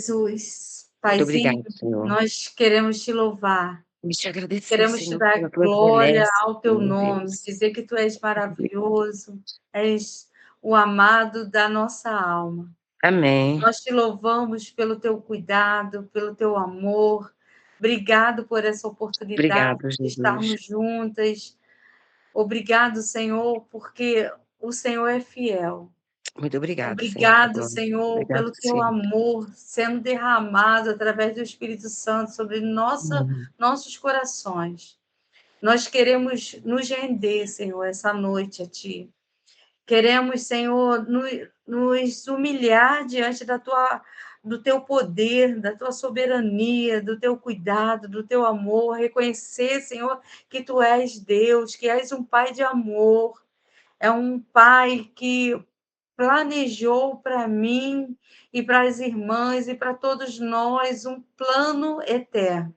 Jesus, Muito Paizinho, obrigada, Senhor. nós queremos te louvar, E te agradecer, queremos te Senhor, dar pela tua glória benesses, ao teu Senhor nome, Deus. dizer que tu és Muito obrigada. maravilhoso, és o amado da nossa alma. Amém. Nós te louvamos pelo teu cuidado, pelo teu amor. Obrigado por essa oportunidade Obrigado, de Jesus. estarmos juntas. Obrigado, Senhor, porque o Senhor é fiel. Muito obrigado, Senhor, Obrigado, agora. Senhor, Obrigado, pelo teu Senhor. amor sendo derramado através do Espírito Santo sobre Uhum. nossos corações. Nós queremos nos render, Senhor, essa noite a Ti. Queremos, Senhor, nos humilhar diante do teu poder, da tua soberania, do teu cuidado, do teu amor. Reconhecer, Senhor, que Tu és Deus, que és um Pai de amor. É um Pai que planejou para mim e para as irmãs e para todos nós um plano eterno.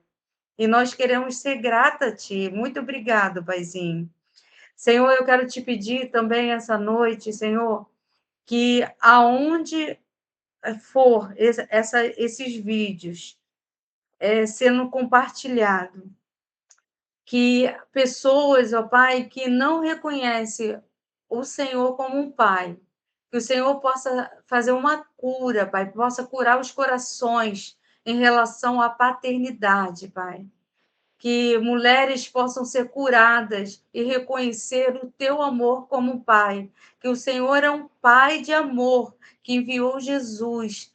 E nós queremos ser grata a Ti. Muito obrigado, Paizinho. Senhor, eu quero te pedir também essa noite, Senhor, que aonde for esses vídeos sendo compartilhados, que pessoas, ó Pai, que não reconhecem o Senhor como um Pai, que o Senhor possa fazer uma cura, Pai, possa curar os corações em relação à paternidade, Pai. Que mulheres possam ser curadas e reconhecer o teu amor como Pai, que o Senhor é um Pai de amor que enviou Jesus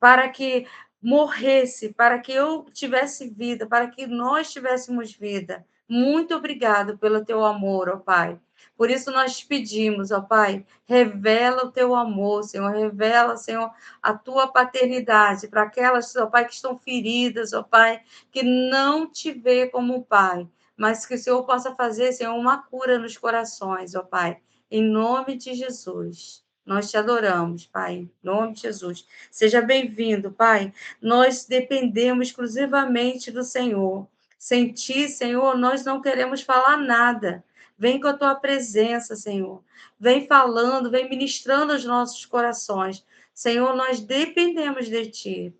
para que morresse, para que eu tivesse vida, para que nós tivéssemos vida. Muito obrigado pelo teu amor, ó Pai. Por isso nós te pedimos, ó Pai, revela o teu amor, Senhor, revela, Senhor, a tua paternidade para aquelas, ó Pai, que estão feridas, ó Pai, que não te vê como Pai, mas que o Senhor possa fazer, Senhor, uma cura nos corações, ó Pai, em nome de Jesus. Nós te adoramos, Pai, em nome de Jesus. Seja bem-vindo, Pai. Nós dependemos exclusivamente do Senhor. Sem ti, Senhor, nós não queremos falar nada. Vem com a tua presença, Senhor. Vem falando, vem ministrando os nossos corações. Senhor, nós dependemos de ti.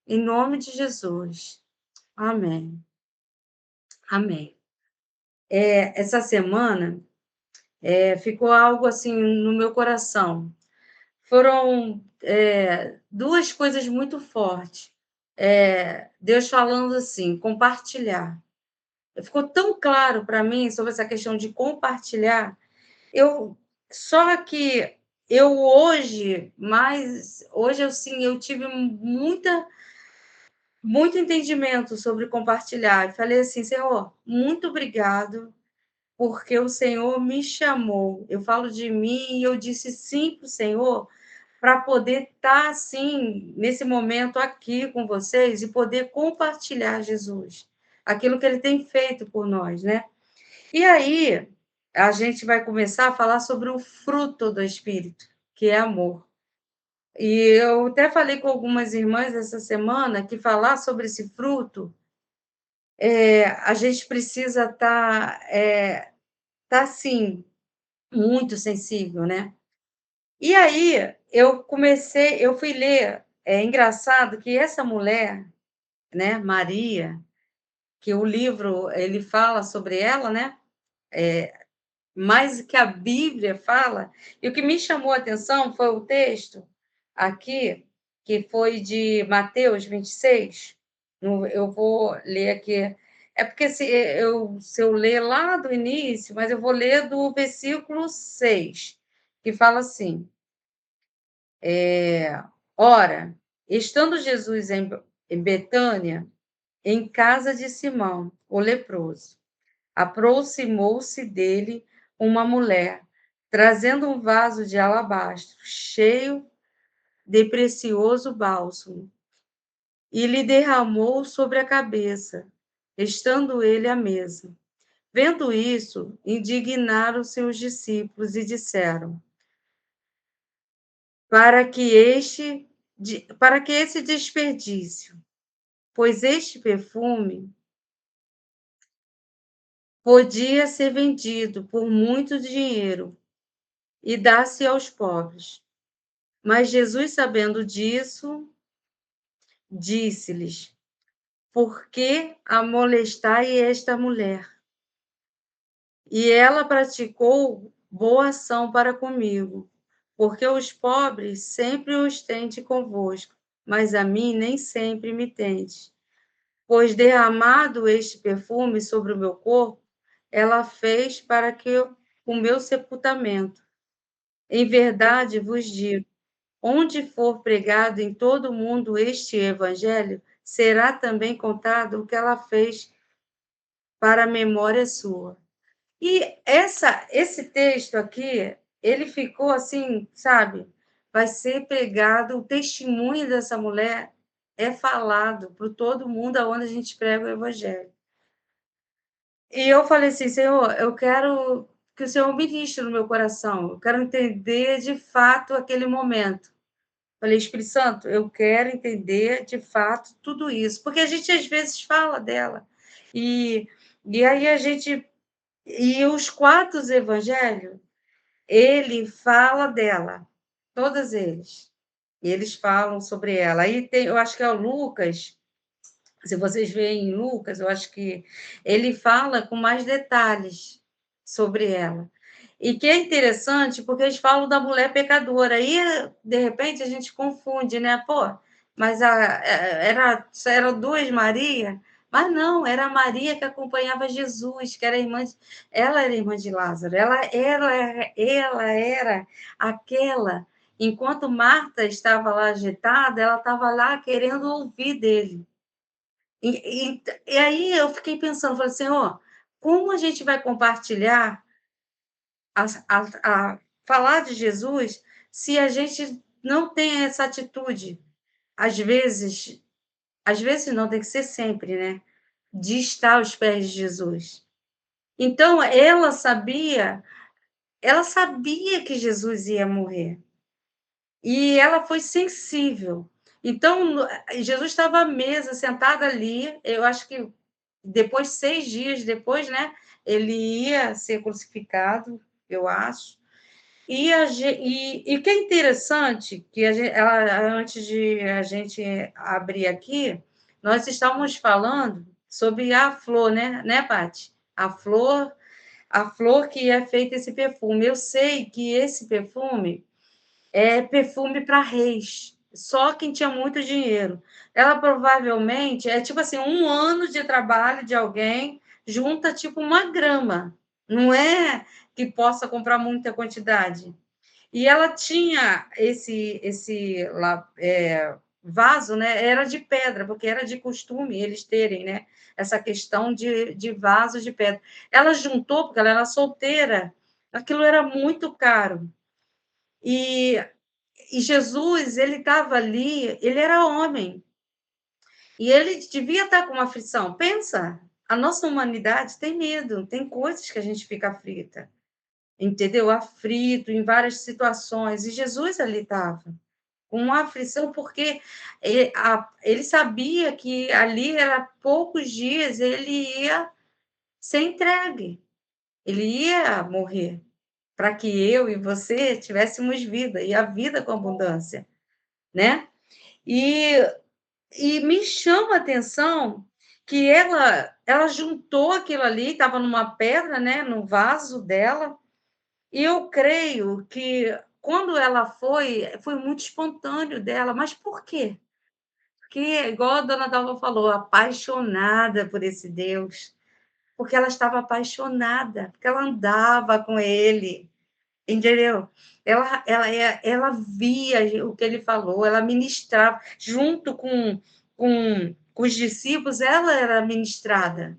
Em nome de Jesus. Amém. Amém. Essa semana ficou algo assim no meu coração. Foram duas coisas muito fortes. Deus falando assim, compartilhar. Ficou tão claro para mim sobre essa questão de compartilhar. Eu só que eu hoje, mas hoje eu sim, eu tive muito entendimento sobre compartilhar. E falei assim, Senhor, muito obrigado, porque o Senhor me chamou. Eu falo de mim e eu disse sim para o Senhor, para poder estar, assim, nesse momento aqui com vocês e poder compartilhar Jesus, aquilo que ele tem feito por nós, né. E aí, a gente vai começar a falar sobre o fruto do Espírito, que é amor. E eu até falei com algumas irmãs essa semana que falar sobre esse fruto, a gente precisa tá, assim, muito sensível, né. E aí, eu fui ler, é engraçado que essa mulher, né, Maria, que o livro ele fala sobre ela, né, mais que a Bíblia fala, e o que me chamou a atenção foi o texto aqui, que foi de Mateus 26. Eu vou ler aqui, é porque se eu ler lá do início, mas eu vou ler do versículo 6, que fala assim: Ora, estando Jesus em Betânia, em casa de Simão, o leproso, aproximou-se dele uma mulher, trazendo um vaso de alabastro cheio de precioso bálsamo, e lhe derramou sobre a cabeça, estando ele à mesa. Vendo isso, indignaram-se os discípulos e disseram: para que para que esse desperdício? Pois este perfume podia ser vendido por muito dinheiro e dar-se aos pobres. Mas Jesus, sabendo disso, disse-lhes: por que a molestai esta mulher? E ela praticou boa ação para comigo, porque os pobres sempre os tende convosco, mas a mim nem sempre me tendes. Pois derramado este perfume sobre o meu corpo, ela fez para que o meu sepultamento. Em verdade vos digo, onde for pregado em todo o mundo este evangelho, será também contado o que ela fez para a memória sua. E esse texto aqui, ele ficou assim, sabe? Vai ser pregado, o testemunho dessa mulher é falado para todo mundo aonde a gente prega o evangelho. E eu falei assim, Senhor, eu quero que o Senhor ministre no meu coração, eu quero entender de fato aquele momento. Falei, Espírito Santo, eu quero entender de fato tudo isso, porque a gente às vezes fala dela. E, e aí a gente. E os quatro evangelhos, ele fala dela, todos eles. E eles falam sobre ela. Aí tem, eu acho que é o Lucas, se vocês veem em Lucas, eu acho que ele fala com mais detalhes sobre ela. E que é interessante, porque eles falam da mulher pecadora. Aí, de repente, a gente confunde, né? Pô, mas eram duas Maria, mas não, era a Maria que acompanhava Jesus, que era irmã ela era irmã de Lázaro, ela era aquela. Enquanto Marta estava lá agitada, ela estava lá querendo ouvir dele. E aí eu fiquei pensando, falei assim, ó, como a gente vai compartilhar, falar de Jesus se a gente não tem essa atitude? Às vezes não, tem que ser sempre, né? De estar aos pés de Jesus. Então, ela sabia que Jesus ia morrer. E ela foi sensível. Então, Jesus estava à mesa, sentado ali, eu acho que depois, 6 dias depois, né, ele ia ser crucificado, eu acho. E o que é interessante, que antes de a gente abrir aqui, nós estávamos falando sobre a flor, né, Paty? A flor que é feita esse perfume. Eu sei que esse perfume é perfume para reis, só quem tinha muito dinheiro. Ela provavelmente é tipo assim, 1 ano de trabalho de alguém junta tipo uma grama, não é que possa comprar muita quantidade. E ela tinha esse lá, vaso, né? Era de pedra, porque era de costume eles terem, né? Essa questão de vaso de pedra. Ela juntou, porque ela era solteira, aquilo era muito caro. E Jesus, ele estava ali, ele era homem, e ele devia estar com uma aflição. Pensa, a nossa humanidade tem medo, tem coisas que a gente fica aflita, entendeu? Aflito em várias situações, e Jesus ali estava com uma aflição, porque ele sabia que ali era poucos dias, ele ia ser entregue, ele ia morrer, para que eu e você tivéssemos vida, e a vida com abundância, né? E, e me chama a atenção que ela juntou aquilo ali, estava numa pedra, né, no vaso dela, e eu creio que quando ela foi muito espontâneo dela. Mas por quê? Porque, igual a dona Dalva falou, apaixonada por esse Deus, porque ela estava apaixonada, porque ela andava com ele, entendeu? Ela via o que ele falou, ela ministrava, junto com os discípulos, ela era ministrada.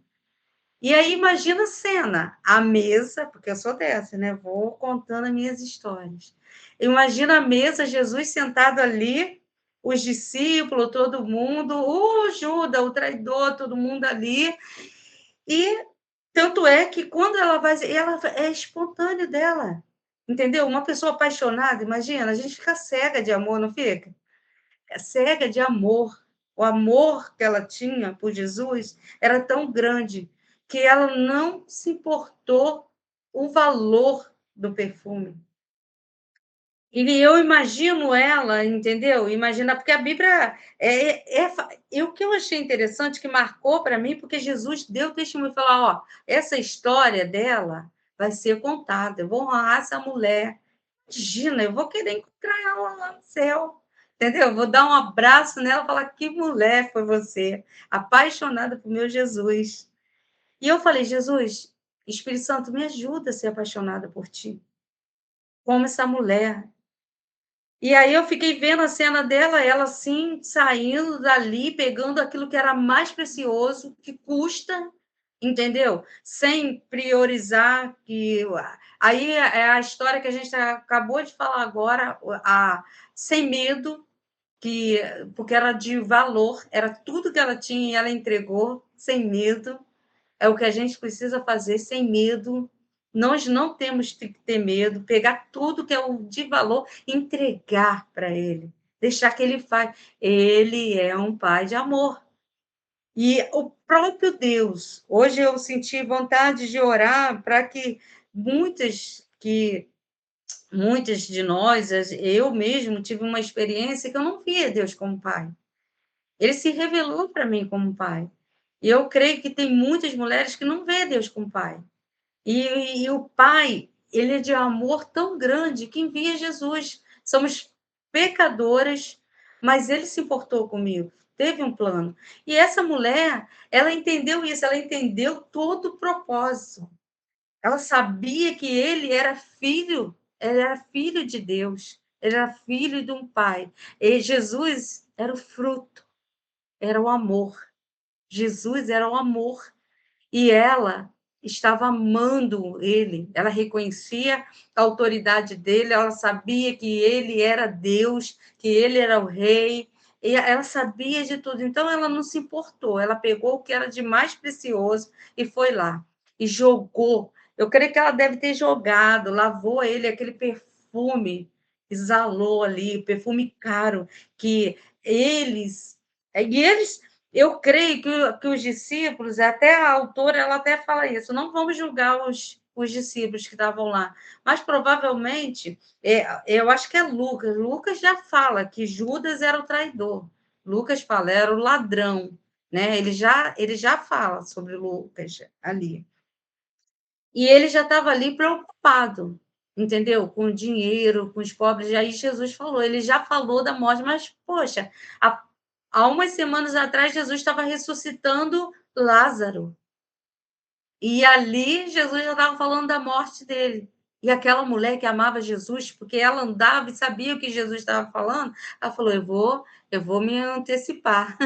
E aí, imagina a cena, a mesa, porque eu sou dessa, né? Vou contando as minhas histórias. Imagina a mesa, Jesus sentado ali, os discípulos, todo mundo, o Judas, o traidor, todo mundo ali. E tanto é que quando ela é espontâneo dela, entendeu? Uma pessoa apaixonada, imagina, a gente fica cega de amor, não fica? É cega de amor. O amor que ela tinha por Jesus era tão grande que ela não se importou o valor do perfume. E eu imagino ela, entendeu? Imagina, porque a Bíblia e o que eu achei interessante, que marcou para mim, porque Jesus deu testemunho e falou: ó, essa história dela vai ser contada, eu vou honrar essa mulher. Imagina, eu vou querer encontrar ela lá no céu, entendeu? Eu vou dar um abraço nela e falar: que mulher foi você, apaixonada por meu Jesus. E eu falei: Jesus, Espírito Santo, me ajuda a ser apaixonada por ti, como essa mulher. E aí eu fiquei vendo a cena dela, ela assim, saindo dali, pegando aquilo que era mais precioso, que custa, entendeu? Sem priorizar que aí é a história que a gente acabou de falar agora, a sem medo, que porque era de valor, era tudo que ela tinha e ela entregou sem medo. É o que a gente precisa fazer sem medo. Nós não temos que ter medo, pegar tudo que é o de valor, entregar para ele, deixar que ele faz. Ele é um pai de amor. E o próprio Deus, hoje eu senti vontade de orar para que muitas de nós, eu mesmo tive uma experiência que eu não via Deus como pai. Ele se revelou para mim como pai. E eu creio que tem muitas mulheres que não vê Deus como pai. E o pai, ele é de amor tão grande que envia Jesus. Somos pecadoras, mas ele se importou comigo, teve um plano. E essa mulher, ela entendeu isso, ela entendeu todo o propósito. Ela sabia que ele era filho de Deus, ele era filho de um pai. E Jesus era o fruto, era o amor. Jesus era o amor. E ela estava amando ele, ela reconhecia a autoridade dele, ela sabia que ele era Deus, que ele era o rei, e ela sabia de tudo. Então, ela não se importou, ela pegou o que era de mais precioso e foi lá, e jogou. Eu creio que ela deve ter jogado, lavou ele, aquele perfume, exalou ali, perfume caro, que eles eu creio que os discípulos, até a autora, ela até fala isso, não vamos julgar os discípulos que estavam lá, mas provavelmente, eu acho que é Lucas, Lucas já fala que Judas era o traidor, Lucas fala, era o ladrão, né? Ele já fala sobre Lucas ali. E ele já estava ali preocupado, entendeu? Com o dinheiro, com os pobres. E aí Jesus falou, ele já falou da morte, mas, poxa, há umas semanas atrás, Jesus estava ressuscitando Lázaro. E ali, Jesus já estava falando da morte dele. E aquela mulher que amava Jesus, porque ela andava e sabia o que Jesus estava falando, ela falou: eu vou me antecipar.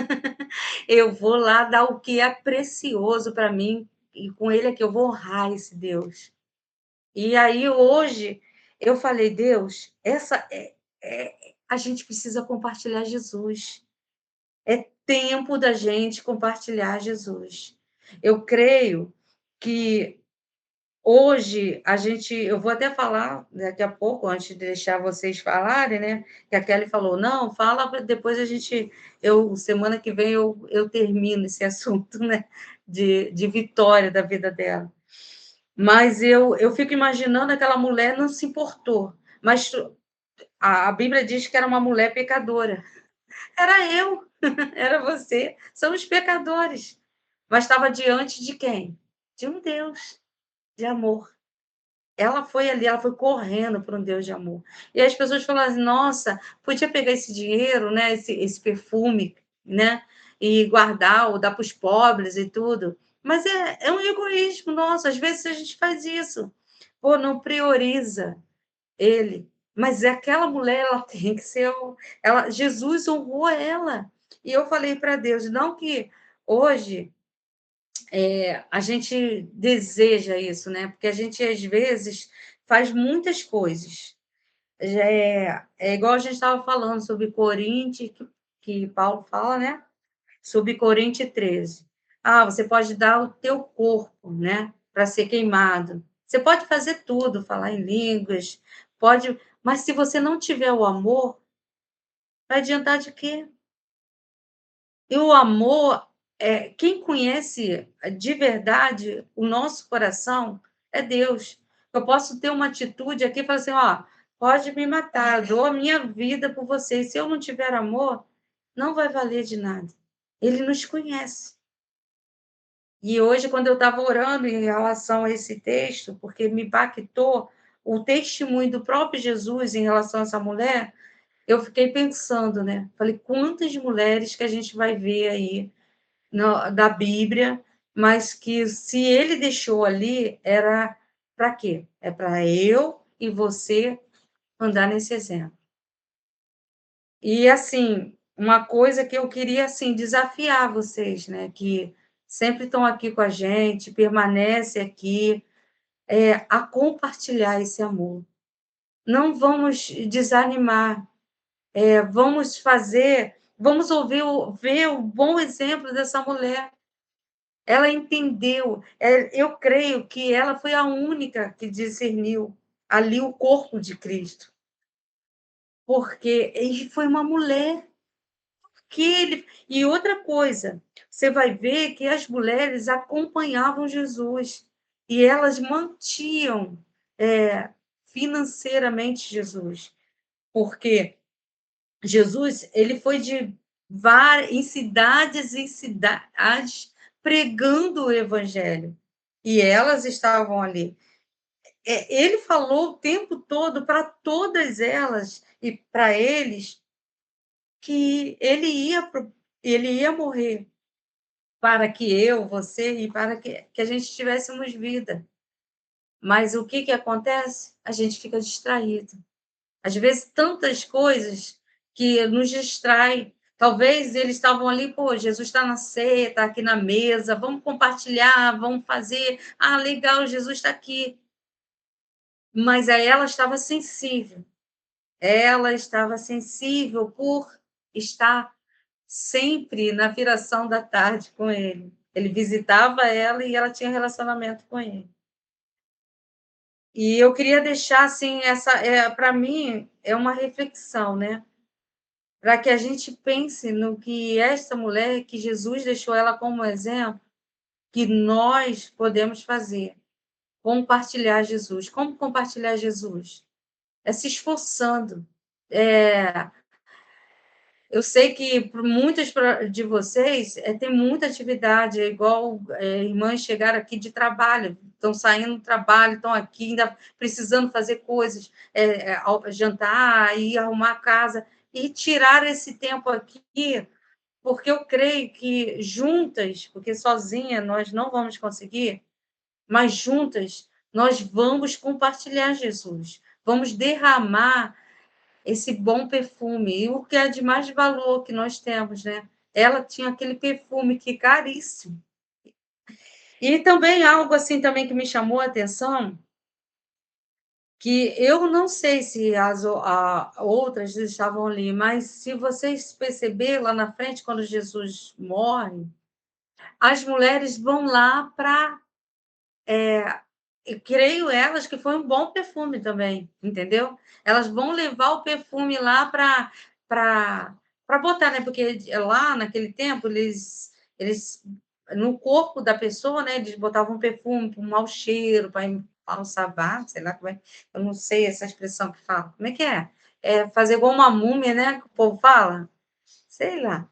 Eu vou lá dar o que é precioso para mim, e com ele é que eu vou honrar esse Deus. E aí, hoje, eu falei: Deus, a gente precisa compartilhar Jesus. É tempo da gente compartilhar Jesus. Eu creio que hoje eu vou até falar daqui a pouco, antes de deixar vocês falarem, né? Que a Kelly falou, não, fala, depois semana que vem eu termino esse assunto, né? De vitória da vida dela. Mas eu fico imaginando aquela mulher não se importou, mas a Bíblia diz que era uma mulher pecadora. Era eu, era você, somos pecadores. Mas estava diante de quem? De um Deus de amor. Ela foi ali, ela foi correndo para um Deus de amor. E as pessoas falaram assim, nossa, podia pegar esse dinheiro, né, esse perfume, né, e guardar ou dar para os pobres e tudo. Mas é um egoísmo nosso, às vezes a gente faz isso. Pô, não prioriza ele. Mas aquela mulher, ela tem que ser. Jesus honrou ela. E eu falei para Deus, não que hoje a gente deseja isso, né? Porque a gente, às vezes, faz muitas coisas. É igual a gente estava falando sobre Coríntios, que Paulo fala, né? Sobre Coríntios 13. Ah, você pode dar o teu corpo, né? Para ser queimado. Você pode fazer tudo, falar em línguas, pode, mas se você não tiver o amor, vai adiantar de quê? E o amor, quem conhece de verdade o nosso coração é Deus. Eu posso ter uma atitude aqui e falar assim, ó, pode me matar, eu dou a minha vida por você, e se eu não tiver amor, não vai valer de nada. Ele nos conhece. E hoje, quando eu estava orando em relação a esse texto, porque me impactou o testemunho do próprio Jesus em relação a essa mulher, eu fiquei pensando, né? Falei, quantas mulheres que a gente vai ver aí da Bíblia, mas que se ele deixou ali, era para quê? É para eu e você andar nesse exemplo. E, assim, uma coisa que eu queria, assim, desafiar vocês, né, que sempre estão aqui com a gente, permanece aqui, a compartilhar esse amor. Não vamos desanimar, vamos ver o bom exemplo dessa mulher. Ela entendeu, eu creio que ela foi a única que discerniu ali o corpo de Cristo, porque ele foi uma mulher. E outra coisa, você vai ver que as mulheres acompanhavam Jesus e elas mantinham financeiramente Jesus, porque Jesus ele foi em cidades em cidades pregando o evangelho e elas estavam ali. Ele falou o tempo todo para todas elas e para eles que ele ia morrer para que eu, você e para que a gente tivéssemos vida. Mas o que acontece? A gente fica distraído. Às vezes, tantas coisas que nos distrai. Talvez eles estavam ali, pô, Jesus está na ceia, está aqui na mesa, vamos compartilhar, vamos fazer. Ah, legal, Jesus está aqui. Mas aí ela estava sensível. Ela estava sensível por estar sempre na viração da tarde com ele. Ele visitava ela e ela tinha relacionamento com ele. E eu queria deixar, assim, para mim, é uma reflexão, né? Para que a gente pense no que esta mulher, que Jesus deixou ela como exemplo, que nós podemos fazer. Compartilhar Jesus. Como compartilhar Jesus? É se esforçando. É, eu sei que para muitos de vocês tem muita atividade, é igual irmãs chegaram aqui de trabalho, estão saindo do trabalho, estão aqui ainda precisando fazer coisas, jantar, ir arrumar a casa, e tirar esse tempo aqui, porque eu creio que juntas, porque sozinha nós não vamos conseguir, mas juntas nós vamos compartilhar Jesus, vamos derramar esse bom perfume, e o que é de mais valor que nós temos, né? Ela tinha aquele perfume que é caríssimo. E também algo assim também que me chamou a atenção, que eu não sei se outras estavam ali, mas se vocês perceber lá na frente, quando Jesus morre, as mulheres vão lá para, eu creio elas que foi um bom perfume também, entendeu? Elas vão levar o perfume lá para botar, né? Porque lá naquele tempo eles no corpo da pessoa, né? Eles botavam perfume para um mau cheiro, para um sabá, sei lá como é, eu não sei essa expressão que fala. Como é que é? É fazer igual uma múmia, né? Que o povo fala, sei lá.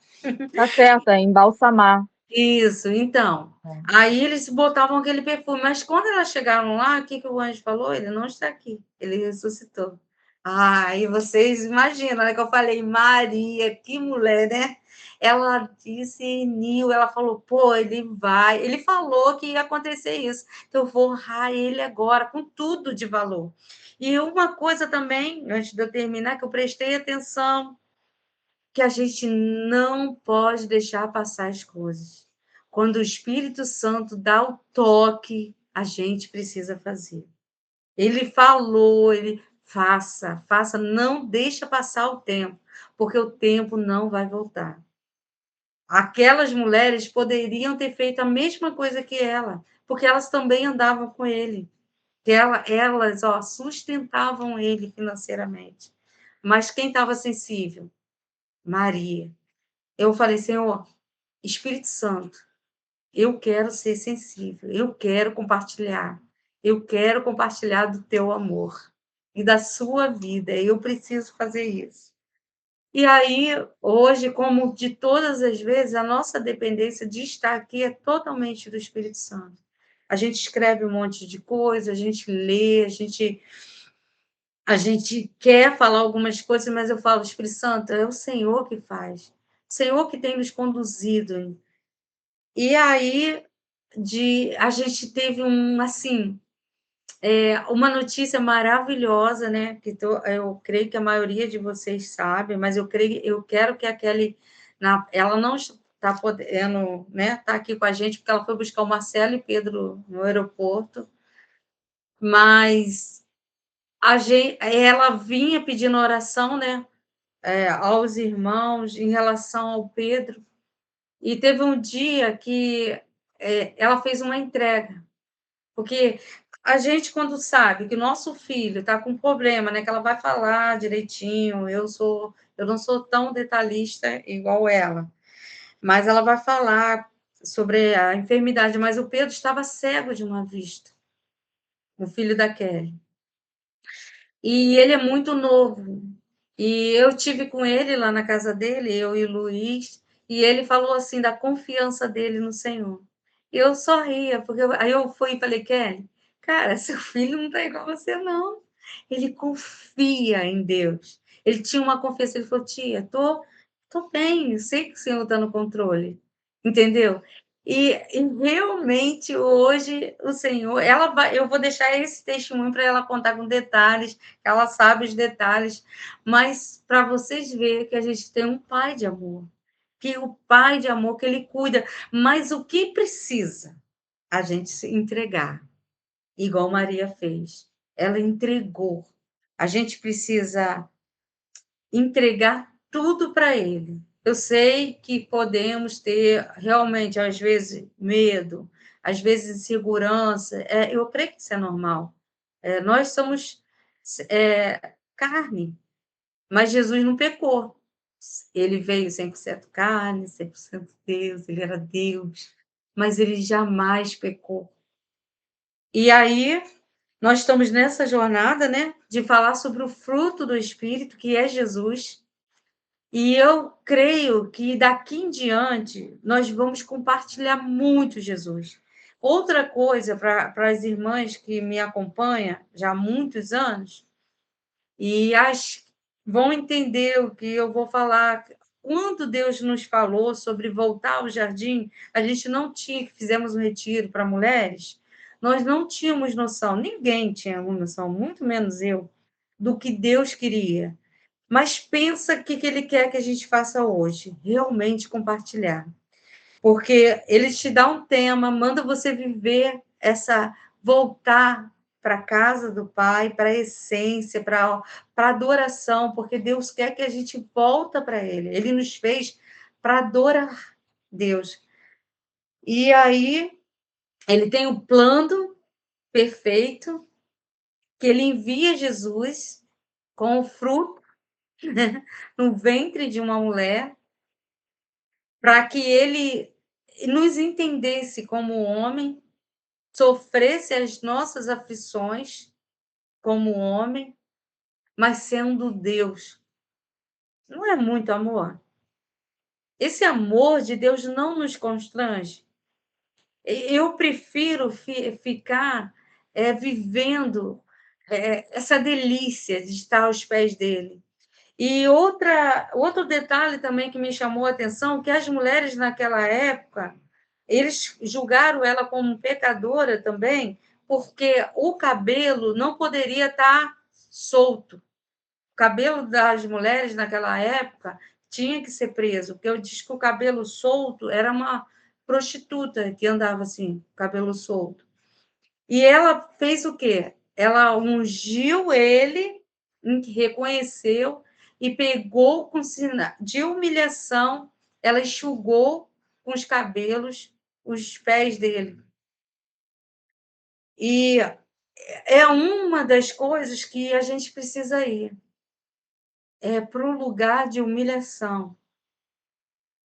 Tá certo, é embalsamar. Isso, então. É. Aí eles botavam aquele perfume, mas quando elas chegaram lá, o que o anjo falou? Ele não está aqui, ele ressuscitou. Aí vocês imaginam, né, que eu falei, Maria, que mulher, né? Ela discerniu, ela falou, pô, ele vai. Ele falou que ia acontecer isso, então eu vou honrar ele agora, com tudo de valor. E uma coisa também, antes de eu terminar, que eu prestei atenção, que a gente não pode deixar passar as coisas. Quando o Espírito Santo dá o toque, a gente precisa fazer. Ele falou, ele faça, faça, não deixa passar o tempo, porque o tempo não vai voltar. Aquelas mulheres poderiam ter feito a mesma coisa que ela, porque elas também andavam com ele. Elas sustentavam ele financeiramente. Mas quem estava sensível? Maria. Eu falei, Senhor, Espírito Santo, eu quero ser sensível, eu quero compartilhar do teu amor. e da sua vida. Eu preciso fazer isso. E aí, hoje, como de todas as vezes, a nossa dependência de estar aqui é totalmente do Espírito Santo. A gente escreve um monte de coisa, a gente lê, a gente quer falar algumas coisas, mas eu falo, Espírito Santo, é o Senhor que faz. O Senhor que tem nos conduzido. E aí, a gente teve assim, uma notícia maravilhosa, né? Eu creio que a maioria de vocês sabe, mas eu quero que a Kelly, ela não está podendo, né, tá aqui com a gente, porque ela foi buscar o Marcelo e Pedro no aeroporto, mas ela vinha pedindo oração, né, aos irmãos em relação ao Pedro, e teve um dia que ela fez uma entrega, porque a gente, quando sabe que o nosso filho está com problema, né, que ela vai falar direitinho, eu não sou tão detalhista igual ela, mas ela vai falar sobre a enfermidade, mas o Pedro estava cego de uma vista, o filho da Kelly. E ele é muito novo. E eu tive com ele lá na casa dele, eu e o Luiz, e ele falou assim da confiança dele no Senhor. E eu só ria, porque aí eu fui e falei, Kelly, cara, seu filho não está igual a você, não. Ele confia em Deus. Ele tinha uma confiança, ele falou, tia, tô bem, eu sei que o Senhor está no controle. Entendeu? E realmente hoje o Senhor, eu vou deixar esse testemunho para ela contar com detalhes, ela sabe os detalhes, mas para vocês verem que a gente tem um pai de amor, que o pai de amor que ele cuida, mas o que precisa? A gente se entregar, igual Maria fez. Ela entregou. A gente precisa entregar tudo para ele. Eu sei que podemos ter realmente, às vezes, medo, às vezes insegurança. Eu creio que isso é normal. Nós somos carne, mas Jesus não pecou. Ele veio 100% carne, 100% Deus, ele era Deus, mas ele jamais pecou. E aí, nós estamos nessa jornada, né, de falar sobre o fruto do Espírito, que é Jesus. E eu creio que daqui em diante nós vamos compartilhar muito Jesus. Outra coisa para as irmãs que me acompanham já há muitos anos, e vão entender o que eu vou falar. Quando Deus nos falou sobre voltar ao jardim, a gente não tinha, que fizemos um retiro para mulheres, nós não tínhamos noção, ninguém tinha noção, muito menos eu, do que Deus queria. Mas pensa o que ele quer que a gente faça hoje, realmente compartilhar. Porque ele te dá um tema, manda você viver voltar para a casa do Pai, para a essência, para a adoração, porque Deus quer que a gente volta para Ele. Ele nos fez para adorar Deus. E aí, ele tem um plano perfeito, que ele envia Jesus com o fruto no ventre de uma mulher, para que ele nos entendesse como homem, sofresse as nossas aflições como homem, mas sendo Deus. Não é muito amor? Esse amor de Deus não nos constrange. Eu prefiro ficar vivendo essa delícia de estar aos pés dele. E outro detalhe também que me chamou a atenção, que as mulheres naquela época, eles julgaram ela como pecadora também, porque o cabelo não poderia estar solto. O cabelo das mulheres naquela época tinha que ser preso, porque eu disse que o cabelo solto era uma prostituta que andava assim, cabelo solto. E ela fez o quê? Ela ungiu ele, reconheceu e pegou com sinal de humilhação, ela enxugou com os cabelos os pés dele. E é uma das coisas que a gente precisa ir, para um lugar de humilhação,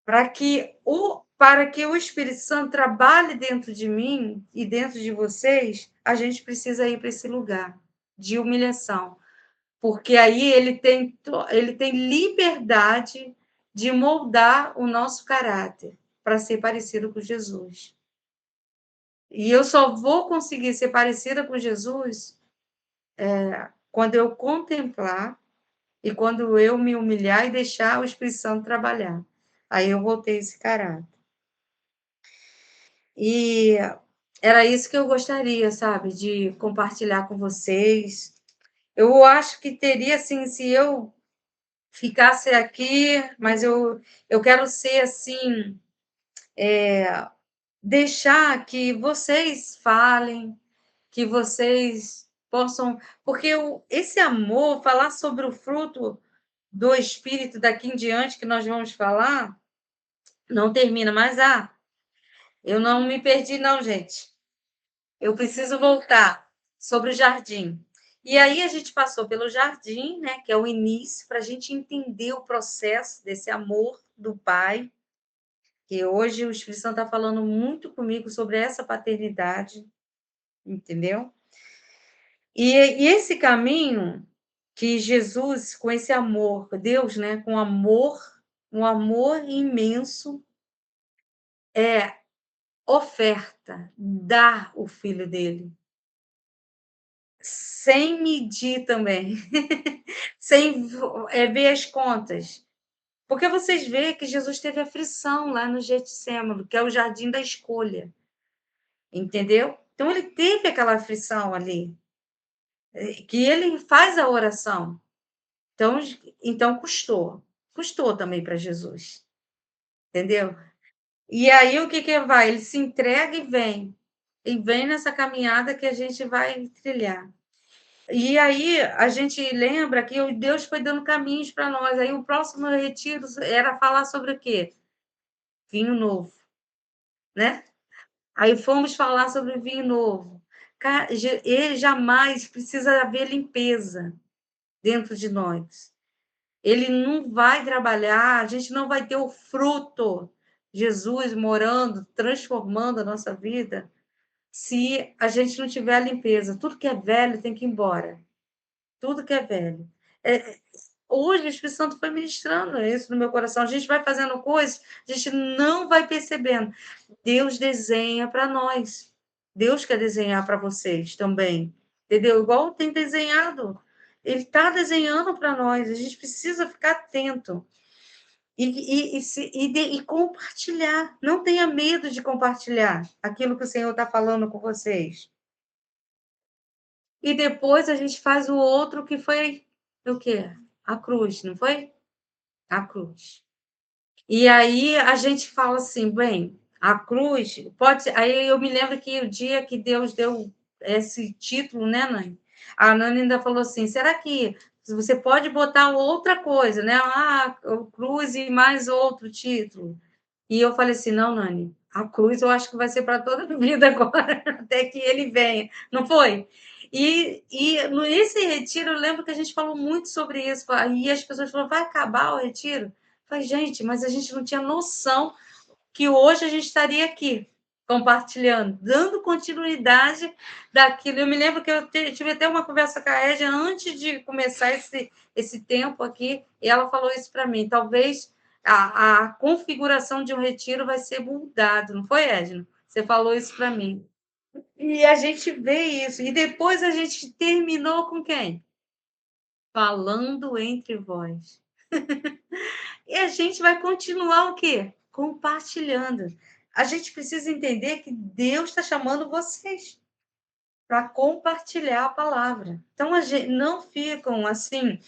para que o Espírito Santo trabalhe dentro de mim e dentro de vocês. A gente precisa ir para esse lugar de humilhação, porque aí ele tem liberdade de moldar o nosso caráter para ser parecido com Jesus. E eu só vou conseguir ser parecida com Jesus quando eu contemplar e quando eu me humilhar e deixar o Espírito Santo trabalhar. Aí eu vou ter esse caráter. E era isso que eu gostaria, sabe, de compartilhar com vocês. Eu acho que teria, assim, se eu ficasse aqui, mas eu quero ser, assim, deixar que vocês falem, que vocês possam... Porque esse amor, falar sobre o fruto do Espírito daqui em diante, que nós vamos falar, não termina, mas, eu não me perdi não, gente. Eu preciso voltar sobre o jardim. E aí a gente passou pelo jardim, né, que é o início, para a gente entender o processo desse amor do Pai, que hoje o Espírito Santo está falando muito comigo sobre essa paternidade, entendeu? E esse caminho que Jesus, com esse amor, Deus, né, com amor, um amor imenso, oferta, dá o filho dele, sem medir também, sem ver as contas. Porque vocês veem que Jesus teve aflição lá no Getsêmano, que é o jardim da escolha, entendeu? Então, ele teve aquela aflição ali, que ele faz a oração. Então custou também para Jesus, entendeu? E aí, o que vai? Ele se entrega e vem nessa caminhada que a gente vai trilhar. E aí a gente lembra que Deus foi dando caminhos para nós. Aí o próximo retiro era falar sobre o quê? Vinho novo, né? Aí fomos falar sobre vinho novo. Ele jamais precisa haver limpeza dentro de nós. Ele não vai trabalhar, a gente não vai ter o fruto, Jesus morando, transformando a nossa vida, se a gente não tiver a limpeza. Tudo que é velho tem que ir embora. Tudo que é velho. Hoje o Espírito Santo foi ministrando isso no meu coração. A gente vai fazendo coisas, a gente não vai percebendo. Deus desenha para nós. Deus quer desenhar para vocês também. Entendeu? Igual tem desenhado. Ele está desenhando para nós. A gente precisa ficar atento. E compartilhar. Não tenha medo de compartilhar aquilo que o Senhor está falando com vocês. E depois a gente faz o outro que foi o quê? A cruz, não foi? A cruz. E aí a gente fala assim, bem, a cruz pode ser... Aí eu me lembro que o dia que Deus deu esse título, né, Nani? A Nani ainda falou assim, será que você pode botar outra coisa, né? Cruz e mais outro título. E eu falei assim, não, Nani, a cruz eu acho que vai ser para toda a vida agora, até que ele venha. Não foi? Nesse retiro, eu lembro que a gente falou muito sobre isso. E as pessoas falaram, vai acabar o retiro? Eu falei, gente, mas a gente não tinha noção que hoje a gente estaria aqui, compartilhando, dando continuidade daquilo. Eu me lembro que eu tive até uma conversa com a Edna antes de começar esse tempo aqui, e ela falou isso para mim, talvez a configuração de um retiro vai ser mudado, não foi, Edna? Você falou isso para mim. E a gente vê isso. E depois a gente terminou com quem? Falando entre vós. E a gente vai continuar o quê? Compartilhando. A gente precisa entender que Deus está chamando vocês para compartilhar a palavra. Então, a gente não ficam assim,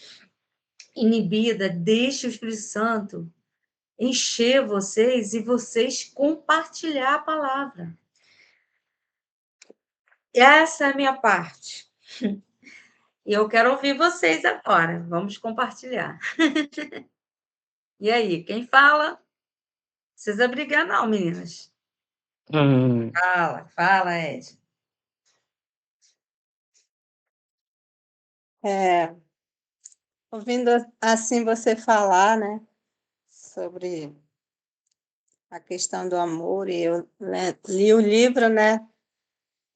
inibida, deixe o Espírito Santo encher vocês e vocês compartilhar a palavra. Essa é a minha parte. E eu quero ouvir vocês agora. Vamos compartilhar. E aí, quem fala? Não precisa brigar, não, meninas. Fala, Ed. Ouvindo assim você falar, né, sobre a questão do amor, e eu li o livro, né,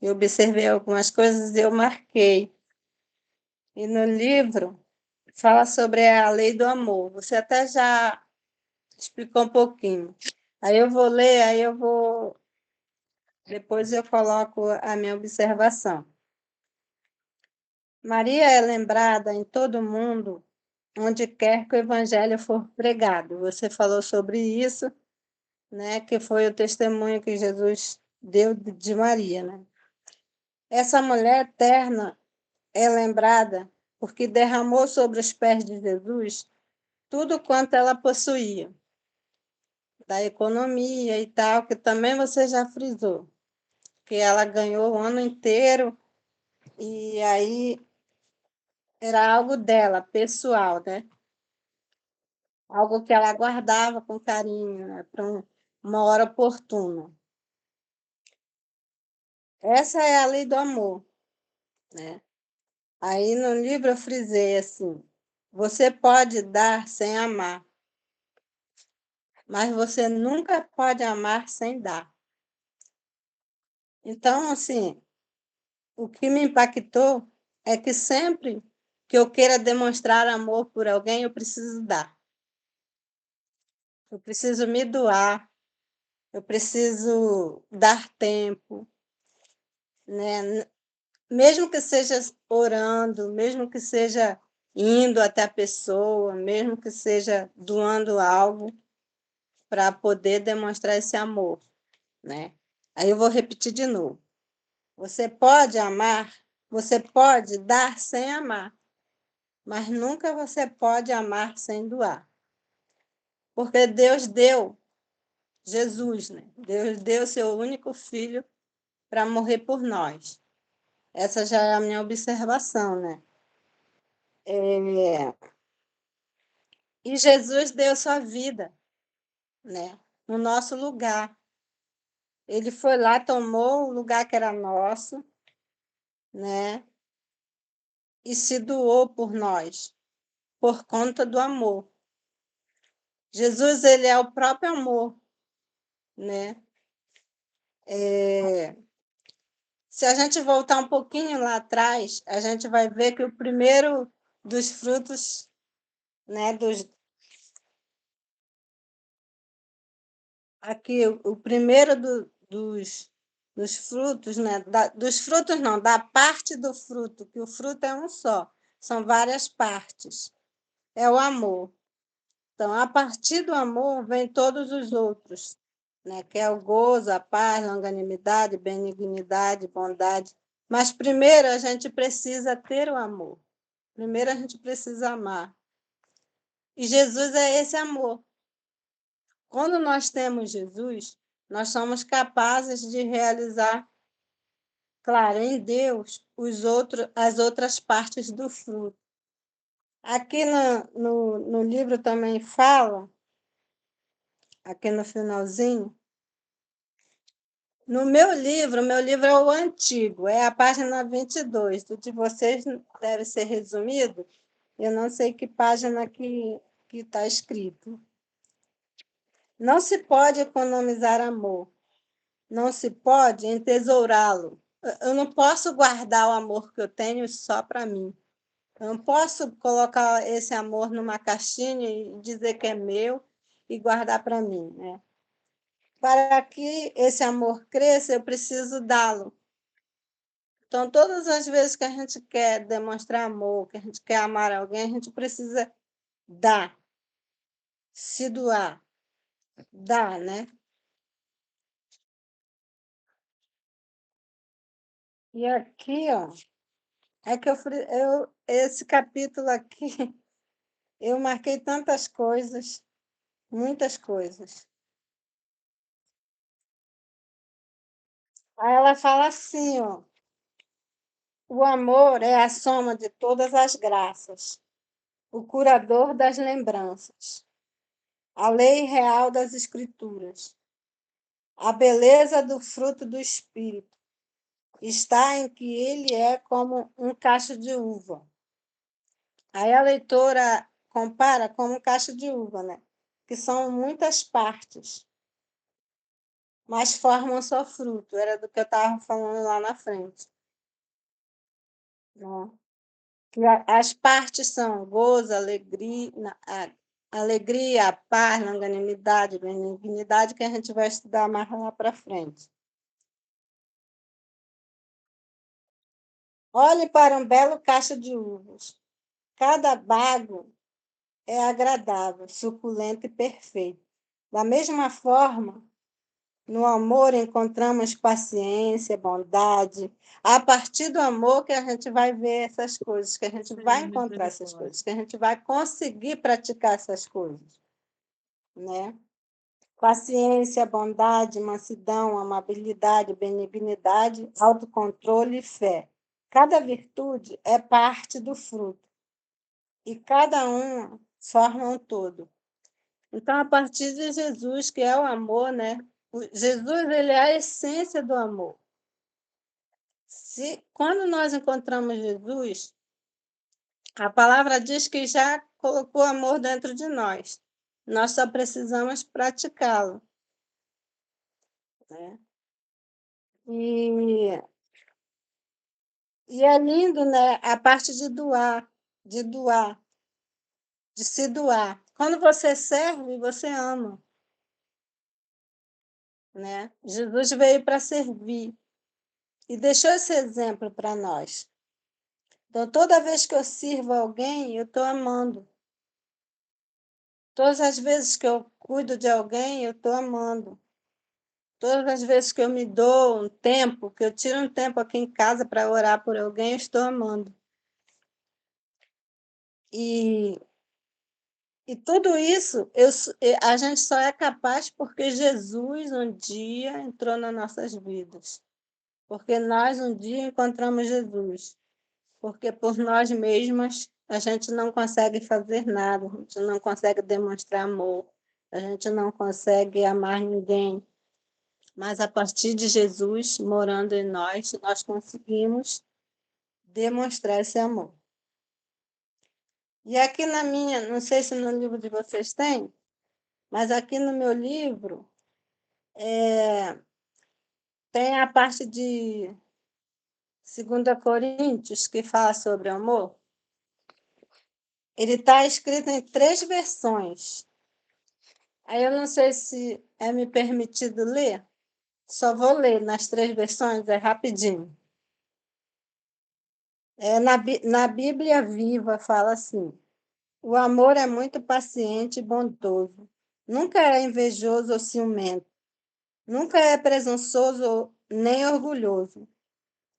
e observei algumas coisas e eu marquei. E no livro fala sobre a lei do amor. Você até já explicou um pouquinho. Aí eu vou ler, depois eu coloco a minha observação. Maria é lembrada em todo mundo, onde quer que o evangelho for pregado. Você falou sobre isso, né, que foi o testemunho que Jesus deu de Maria, né? Essa mulher eterna é lembrada porque derramou sobre os pés de Jesus tudo quanto ela possuía, da economia e tal, que também você já frisou, que ela ganhou o ano inteiro e aí era algo dela, pessoal, né? Algo que ela guardava com carinho, né? Para uma hora oportuna. Essa é a lei do amor, né? Aí no livro eu frisei assim: você pode dar sem amar, mas você nunca pode amar sem dar. Então, assim, o que me impactou é que sempre que eu queira demonstrar amor por alguém, eu preciso dar. Eu preciso me doar, eu preciso dar tempo, né? Mesmo que seja orando, mesmo que seja indo até a pessoa, mesmo que seja doando algo para poder demonstrar esse amor, né? Aí eu vou repetir de novo. Você pode amar, você pode dar sem amar, mas nunca você pode amar sem doar. Porque Deus deu Jesus, né? Deus deu seu único filho para morrer por nós. Essa já é a minha observação, né? E Jesus deu sua vida, né? No nosso lugar. Ele foi lá, tomou o lugar que era nosso, né? E se doou por nós, por conta do amor. Jesus, ele é o próprio amor, né? Se a gente voltar um pouquinho lá atrás, a gente vai ver que o primeiro dos frutos, né, aqui o primeiro dos frutos, né, dos frutos não, da parte do fruto, que o fruto é um só, são várias partes, é o amor. Então, a partir do amor vem todos os outros, né, que é o gozo, a paz, longanimidade, benignidade, bondade. Mas primeiro a gente precisa ter o amor. Primeiro a gente precisa amar. E Jesus é esse amor. Quando nós temos Jesus, nós somos capazes de realizar, claro, em Deus, as outras partes do fruto. Aqui no livro também fala, aqui no finalzinho, no meu livro é o antigo, é a página 22. O de vocês deve ser resumido, eu não sei que página que está escrito. Não se pode economizar amor, não se pode entesourá-lo. Eu não posso guardar o amor que eu tenho só para mim. Eu não posso colocar esse amor numa caixinha e dizer que é meu e guardar para mim, né? Para que esse amor cresça, eu preciso dá-lo. Então, todas as vezes que a gente quer demonstrar amor, que a gente quer amar alguém, a gente precisa dar, se doar, dar, né? E aqui, ó, é que esse capítulo aqui, eu marquei tantas coisas, muitas coisas. Aí ela fala assim, ó, o amor é a soma de todas as graças, o curador das lembranças, a lei real das escrituras, a beleza do fruto do espírito está em que ele é como um cacho de uva. Aí a leitora compara como um cacho de uva, né? Que são muitas partes, mas formam só fruto. Era do que eu estava falando lá na frente. Não. As partes são gozo, alegria, a paz, longanimidade, benignidade, que a gente vai estudar mais lá para frente. Olhe para um belo cacho de uvas. Cada bago é agradável, suculento e perfeito. Da mesma forma, no amor encontramos paciência, bondade. A partir do amor que a gente vai ver essas coisas, que a gente vai encontrar essas coisas, que a gente vai conseguir praticar essas coisas, né? Paciência, bondade, mansidão, amabilidade, benignidade, autocontrole e fé. Cada virtude é parte do fruto e cada uma forma um todo. Então, a partir de Jesus, que é o amor, né? Jesus, ele é a essência do amor. Quando nós encontramos Jesus, a palavra diz que já colocou amor dentro de nós. Nós só precisamos praticá-lo, né? E é lindo, né? A parte de doar, de se doar. Quando você serve, você ama, né? Jesus veio para servir e deixou esse exemplo para nós. Então, toda vez que eu sirvo alguém, eu estou amando. Todas as vezes que eu cuido de alguém, eu estou amando. Todas as vezes que eu me dou um tempo, que eu tiro um tempo aqui em casa para orar por alguém, eu estou amando. E tudo isso a gente só é capaz porque Jesus um dia entrou nas nossas vidas. Porque nós um dia encontramos Jesus. Porque por nós mesmas a gente não consegue fazer nada, a gente não consegue demonstrar amor, a gente não consegue amar ninguém. Mas a partir de Jesus morando em nós, nós conseguimos demonstrar esse amor. E aqui na minha, não sei se no livro de vocês tem, mas aqui no meu livro tem a parte de 2 Coríntios que fala sobre amor. Ele está escrito em 3 versões. Aí eu não sei se é me permitido ler. Só vou ler nas 3 versões, é rapidinho. Na Bíblia Viva fala assim: o amor é muito paciente e bondoso. Nunca é invejoso ou ciumento. Nunca é presunçoso nem orgulhoso.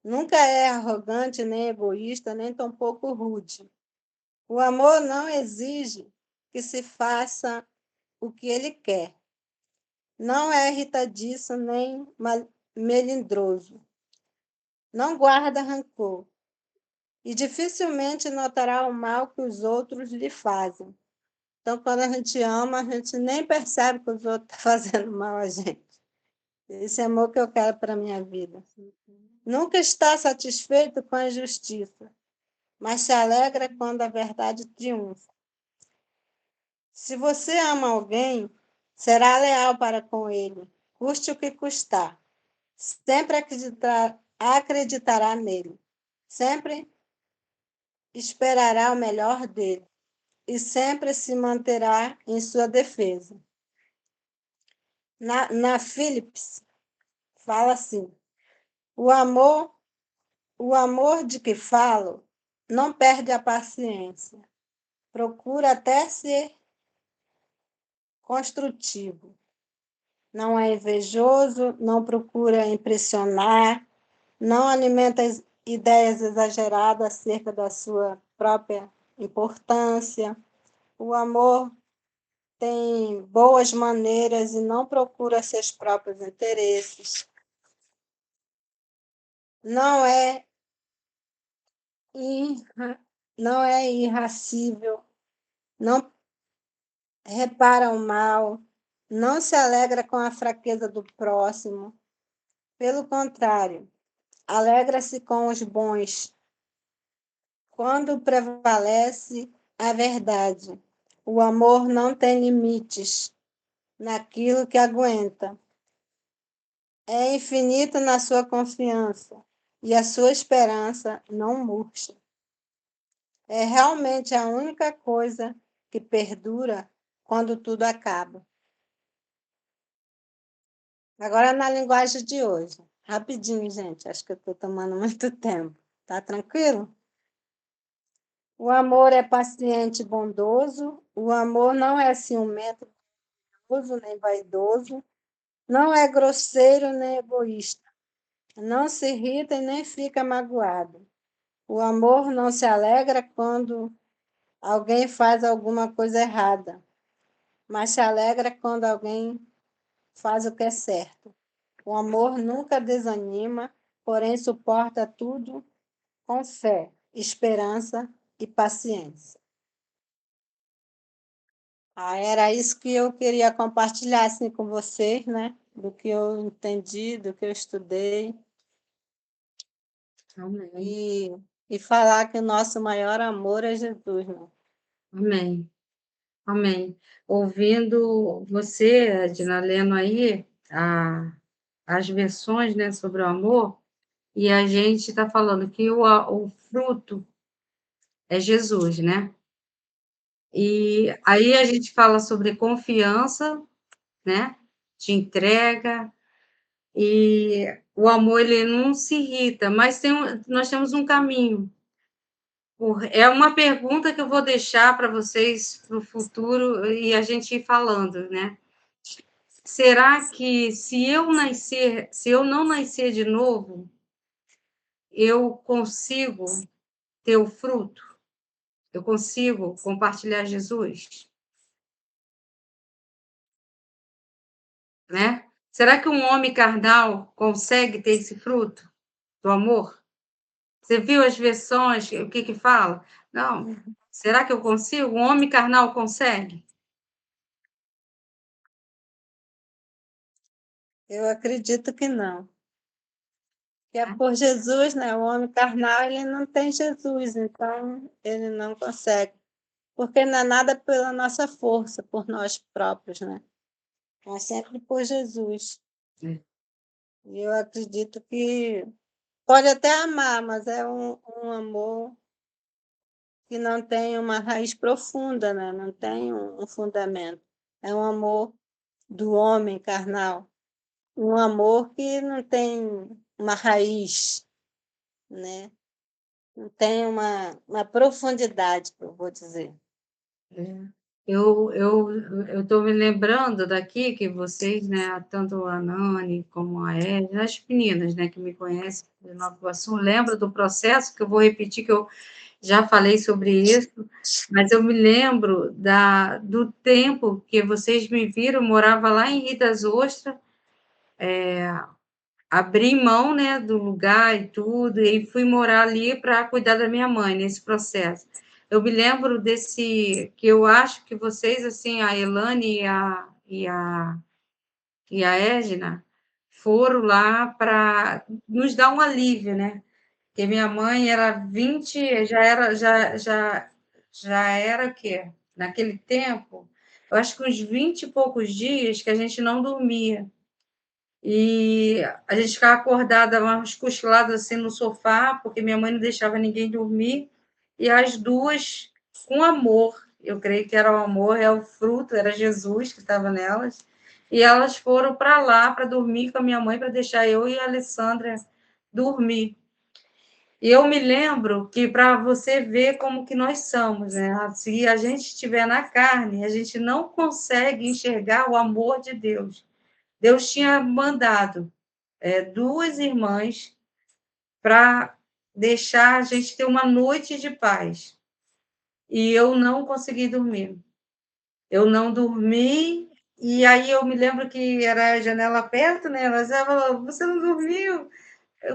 Nunca é arrogante, nem egoísta, nem tampouco rude. O amor não exige que se faça o que ele quer. Não é irritadiço nem melindroso. Não guarda rancor. E dificilmente notará o mal que os outros lhe fazem. Então, quando a gente ama, a gente nem percebe que os outros estão fazendo mal a gente. Esse amor que eu quero para a minha vida. Nunca está satisfeito com a injustiça, mas se alegra quando a verdade triunfa. Se você ama alguém, será leal para com ele, custe o que custar. Sempre acreditará nele. Sempre esperará o melhor dele e sempre se manterá em sua defesa. Na Philips, fala assim: o amor de que falo não perde a paciência, procura até ser construtivo. Não é invejoso, não procura impressionar, não alimenta ideias exageradas acerca da sua própria importância. O amor tem boas maneiras e não procura seus próprios interesses. Não é irascível, não repara o mal, não se alegra com a fraqueza do próximo. Pelo contrário, alegra-se com os bons. Quando prevalece a verdade, o amor não tem limites naquilo que aguenta. É infinito na sua confiança e a sua esperança não murcha. É realmente a única coisa que perdura quando tudo acaba. Agora, na linguagem de hoje. Rapidinho, gente. Acho que eu estou tomando muito tempo. Tá tranquilo? O amor é paciente e bondoso. O amor não é ciumento, nem vaidoso. Não é grosseiro nem egoísta. Não se irrita e nem fica magoado. O amor não se alegra quando alguém faz alguma coisa errada, mas se alegra quando alguém faz o que é certo. O amor nunca desanima, porém suporta tudo com fé, esperança e paciência. Era isso que eu queria compartilhar assim, com vocês, né? Do que eu entendi, do que eu estudei. Amém. E falar que o nosso maior amor é Jesus, né? Amém. Amém. Ouvindo você, Edna, lendo aí as versões, né, sobre o amor, e a gente está falando que o fruto é Jesus, né? E aí a gente fala sobre confiança, né? De entrega, e o amor ele não se irrita, mas nós temos um caminho. É uma pergunta que eu vou deixar para vocês para o futuro e a gente ir falando, né? Será que se eu não nascer de novo, eu consigo ter o fruto? Eu consigo compartilhar Jesus? Né? Será que um homem carnal consegue ter esse fruto do amor? Você viu as versões, o que fala? Não. Será que eu consigo? Um homem carnal consegue? Eu acredito que não. Que é por Jesus, né? O homem carnal, ele não tem Jesus, então ele não consegue. Porque não é nada pela nossa força, por nós próprios, né? É sempre por Jesus. É. E eu acredito que pode até amar, mas é um amor que não tem uma raiz profunda, né? Não tem um fundamento. É um amor do homem carnal. Um amor que não tem uma raiz, né? Não tem uma profundidade, eu vou dizer. É. Eu estou me lembrando daqui que vocês, né, tanto a Nani como a Edna, as meninas, né, que me conhecem de Nova Iguaçu, lembram do processo, que eu vou repetir, que eu já falei sobre isso, mas eu me lembro do tempo que vocês me viram, eu morava lá em Rio das Ostras, abri mão, né, do lugar e tudo, e fui morar ali para cuidar da minha mãe nesse processo. Eu me lembro que eu acho que vocês, assim, a Elane e a Edna, foram lá para nos dar um alívio, né? Porque minha mãe era 20, já era o quê? Naquele tempo, eu acho que uns 20 e poucos dias que a gente não dormia. E a gente ficava acordada, umas cochiladas assim no sofá, porque minha mãe não deixava ninguém dormir, e as duas, com amor, eu creio que era o amor, é o fruto, era Jesus que estava nelas, e elas foram para lá para dormir com a minha mãe, para deixar eu e a Alessandra dormir. E eu me lembro que, para você ver como que nós somos, né? Se a gente estiver na carne, a gente não consegue enxergar o amor de Deus. Deus tinha mandado duas irmãs para deixar a gente ter uma noite de paz. E eu não consegui dormir. Eu não dormi, e aí eu me lembro que era a janela perto, né? Elas falaram, você não dormiu?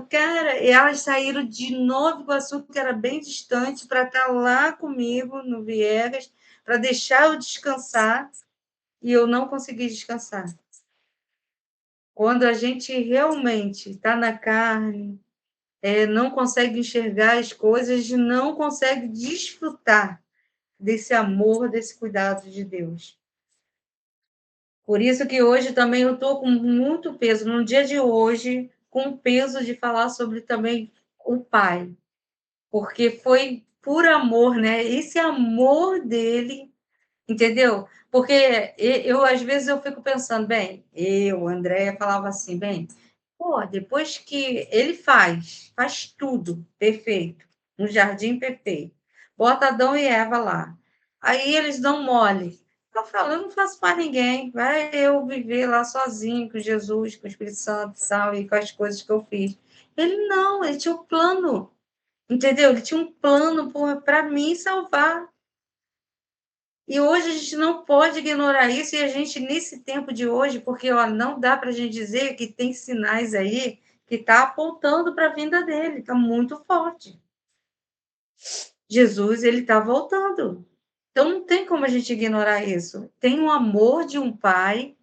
Cara, e elas saíram de Nova Iguaçu, que era bem distante, para estar lá comigo no Viegas, para deixar eu descansar, e eu não consegui descansar. Quando a gente realmente está na carne, não consegue enxergar as coisas, não consegue desfrutar desse amor, desse cuidado de Deus. Por isso que hoje também eu estou com muito peso, no dia de hoje, com peso de falar sobre também o Pai, porque foi por amor, né? Esse amor dele, entendeu? Porque eu, às vezes, eu fico pensando, bem, Andréia, falava assim, bem, pô, depois que ele faz tudo perfeito, no jardim perfeito, bota Adão e Eva lá, aí eles dão mole. Eu falo, eu não faço para ninguém, vai eu viver lá sozinho com Jesus, com o Espírito Santo, sal, e com as coisas que eu fiz. Ele não, ele tinha um plano, entendeu? Ele tinha um plano para mim salvar. E hoje a gente não pode ignorar isso, e a gente, nesse tempo de hoje, porque ó, não dá para a gente dizer que tem sinais aí que está apontando para a vinda dele, está muito forte. Jesus, ele está voltando. Então, não tem como a gente ignorar isso. Tem um amor de um pai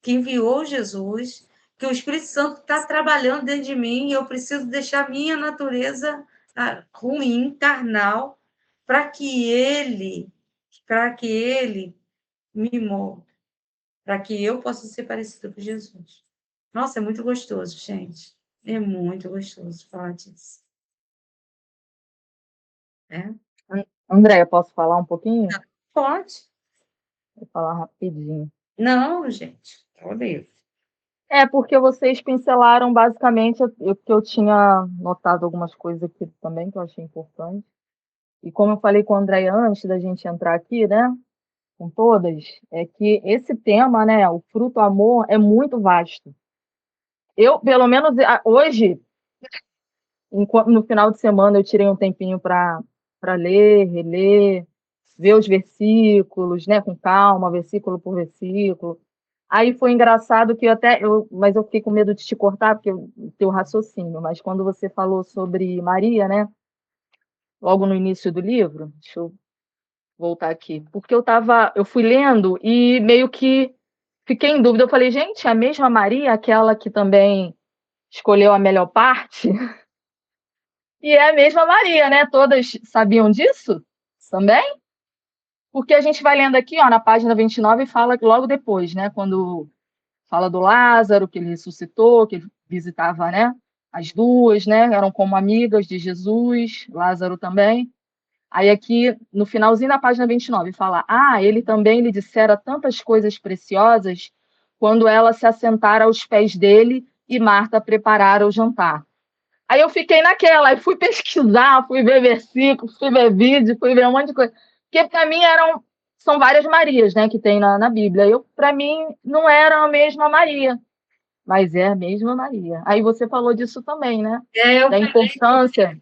que enviou Jesus, que o Espírito Santo está trabalhando dentro de mim, e eu preciso deixar minha natureza ruim, carnal, para que ele me molde, para que eu possa ser parecido com Jesus. Nossa, é muito gostoso, gente. É muito gostoso falar disso. É? Andréia, posso falar um pouquinho? Pode. Vou falar rapidinho. Não, gente. Olha. Porque vocês pincelaram basicamente que eu tinha notado algumas coisas aqui também que eu achei importante. E como eu falei com a Andréia antes da gente entrar aqui, né, com todas, é que esse tema, né, o fruto amor, é muito vasto. Eu, pelo menos hoje, no final de semana, eu tirei um tempinho para ler, reler, ver os versículos, né, com calma, versículo por versículo. Aí foi engraçado que mas eu fiquei com medo de te cortar, porque o teu raciocínio, mas quando você falou sobre Maria, né, logo no início do livro, deixa eu voltar aqui, porque eu fui lendo e meio que fiquei em dúvida, eu falei, gente, a mesma Maria, aquela que também escolheu a melhor parte, e é a mesma Maria, né? Todas sabiam disso também? Porque a gente vai lendo aqui, ó, na página 29 e fala logo depois, né? Quando fala do Lázaro, que ele ressuscitou, que ele visitava, né? As duas, né? Eram como amigas de Jesus, Lázaro também. Aí aqui, no finalzinho da página 29, fala: Ah, ele também lhe dissera tantas coisas preciosas quando ela se assentara aos pés dele e Marta preparara o jantar. Aí eu fiquei naquela, aí fui pesquisar, fui ver versículos, fui ver vídeo, fui ver um monte de coisa. Porque para mim são várias Marias, né, que tem na Bíblia. Para mim não era a mesma Maria, mas é a mesma Maria. Aí você falou disso também, né? Da importância.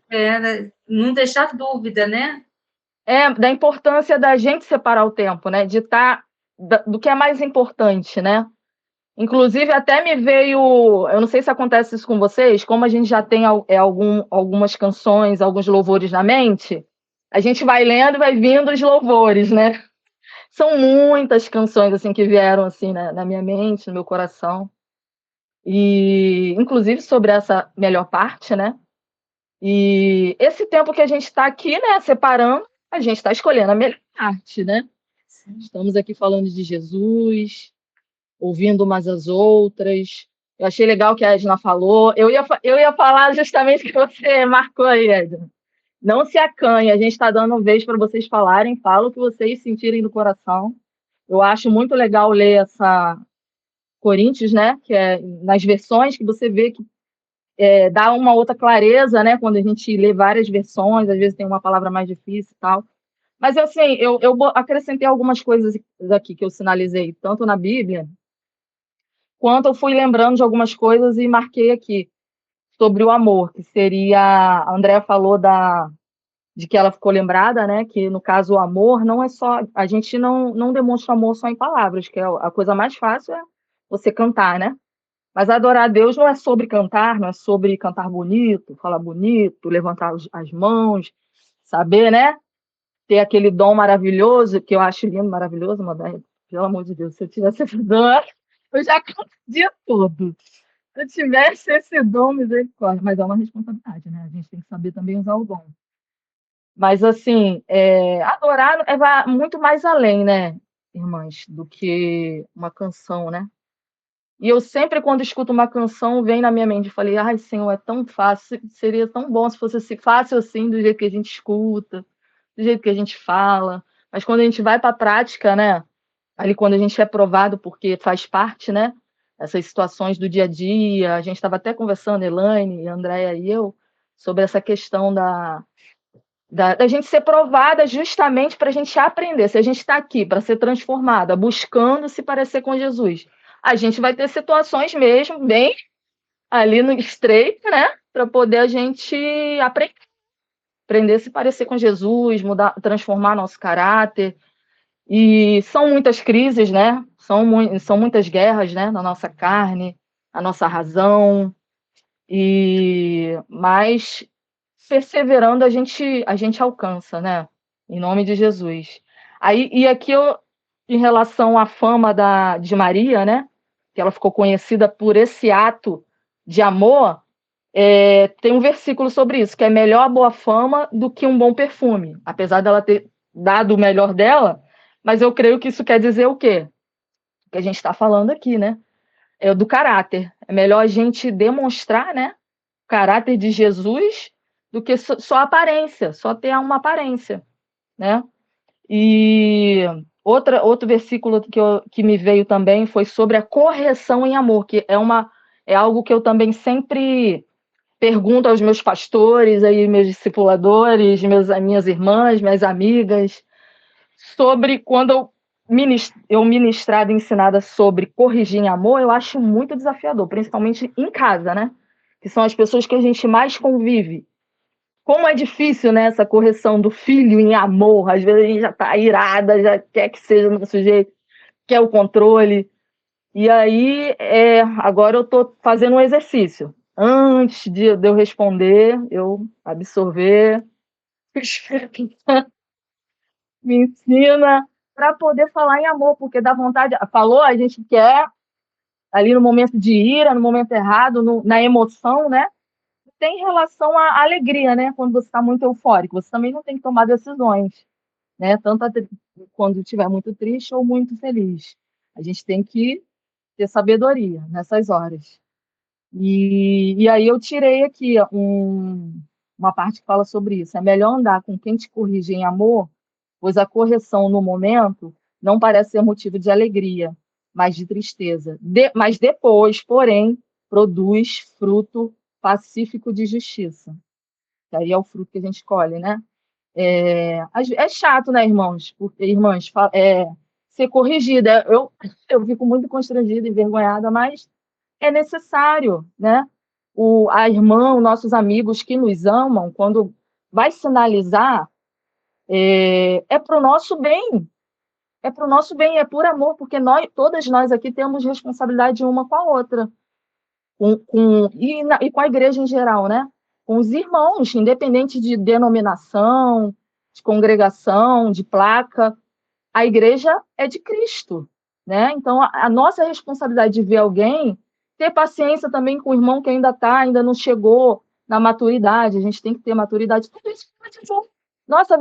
Não deixar dúvida, né? Da importância da gente separar o tempo, né? De estar do que é mais importante, né? Inclusive, até me veio. Eu não sei se acontece isso com vocês, como a gente já tem algumas canções, alguns louvores na mente, a gente vai lendo e vai vindo os louvores, né? São muitas canções assim que vieram assim na minha mente, no meu coração. E, inclusive, sobre essa melhor parte, né? E esse tempo que a gente está aqui, né, separando, a gente está escolhendo a melhor parte, né? Estamos aqui falando de Jesus, ouvindo umas às outras. Eu achei legal que a Edna falou. Eu ia falar justamente o que você marcou aí, Edna. Não se acanhe, a gente está dando vez para vocês falarem, fala o que vocês sentirem do coração. Eu acho muito legal ler essa Coríntios, né? Que é nas versões que você vê que dá uma outra clareza, né? Quando a gente lê várias versões, às vezes tem uma palavra mais difícil e tal. Mas assim, eu acrescentei algumas coisas aqui que eu sinalizei, tanto na Bíblia, quanto eu fui lembrando de algumas coisas e marquei aqui sobre o amor, que seria, a Andrea falou de que ela ficou lembrada, né, que no caso o amor não é só, a gente não demonstra amor só em palavras, que é a coisa mais fácil é você cantar, né? Mas adorar a Deus não é sobre cantar, não é sobre cantar bonito, falar bonito, levantar as mãos, saber, né? Ter aquele dom maravilhoso, que eu acho lindo, maravilhoso, mas, pelo amor de Deus, se eu tivesse esse dom, eu já cantaria tudo. Se eu tivesse esse dom, misericórdia. Mas é uma responsabilidade, né? A gente tem que saber também usar o dom. Mas, assim, adorar vai muito mais além, né, irmãs, do que uma canção, né? E eu sempre, quando escuto uma canção, vem na minha mente, eu falei, ai, Senhor, é tão fácil, seria tão bom se fosse assim, fácil assim, do jeito que a gente escuta, do jeito que a gente fala. Mas quando a gente vai para a prática, né? Ali quando a gente é provado, porque faz parte, né? Essas situações do dia a dia, a gente estava até conversando, Elaine, Andréia e eu, sobre essa questão da gente ser provada justamente para a gente aprender. Se a gente está aqui para ser transformada, buscando se parecer com Jesus, a gente vai ter situações mesmo bem ali no estreito, né? Para poder a gente aprender a se parecer com Jesus, mudar, transformar nosso caráter. E são muitas crises, né? São muitas guerras, né? Na nossa carne, na nossa razão. Mas perseverando a gente alcança, né? Em nome de Jesus. E aqui em relação à fama de Maria, né? Que ela ficou conhecida por esse ato de amor, tem um versículo sobre isso, que é melhor a boa fama do que um bom perfume. Apesar dela ter dado o melhor dela, mas eu creio que isso quer dizer o quê? Que a gente está falando aqui, né? É do caráter. É melhor a gente demonstrar, né? O caráter de Jesus do que só aparência, só ter uma aparência, né? E outro versículo que me veio também foi sobre a correção em amor, que é algo que eu também sempre pergunto aos meus pastores, aí, meus discipuladores, minhas irmãs, minhas amigas, sobre quando eu ministrada, ensinada sobre corrigir em amor, eu acho muito desafiador, principalmente em casa, né? Que são as pessoas que a gente mais convive. Como é difícil, né, essa correção do filho em amor. Às vezes a gente já está irada, já quer que seja do nosso jeito, quer o controle. E aí, agora eu estou fazendo um exercício. Antes de eu responder, eu absorver, o Espírito Santo me ensina para poder falar em amor, porque dá vontade. Falou, a gente quer, ali no momento de ira, no momento errado, na emoção, né? Tem relação à alegria, né? Quando você está muito eufórico, você também não tem que tomar decisões, né? Tanto quando estiver muito triste ou muito feliz. A gente tem que ter sabedoria nessas horas. E aí eu tirei aqui uma parte que fala sobre isso. É melhor andar com quem te corrige em amor, pois a correção no momento não parece ser motivo de alegria, mas de tristeza. Mas depois, porém, produz fruto pacífico de justiça. Que aí é o fruto que a gente colhe, né? É chato, né, irmãos? Porque, irmãs, ser corrigida. Eu fico muito constrangida, envergonhada, mas é necessário, né? A irmã, nossos amigos que nos amam, quando vai sinalizar, para o nosso bem. É para o nosso bem, é por amor, porque todas nós aqui temos responsabilidade uma com a outra. E com a igreja em geral, né? Com os irmãos, independente de denominação, de congregação, de placa, a igreja é de Cristo, né? Então, a nossa responsabilidade de ver alguém, ter paciência também com o irmão que ainda não chegou na maturidade, a gente tem que ter maturidade. Tudo isso é de bom. Nossa,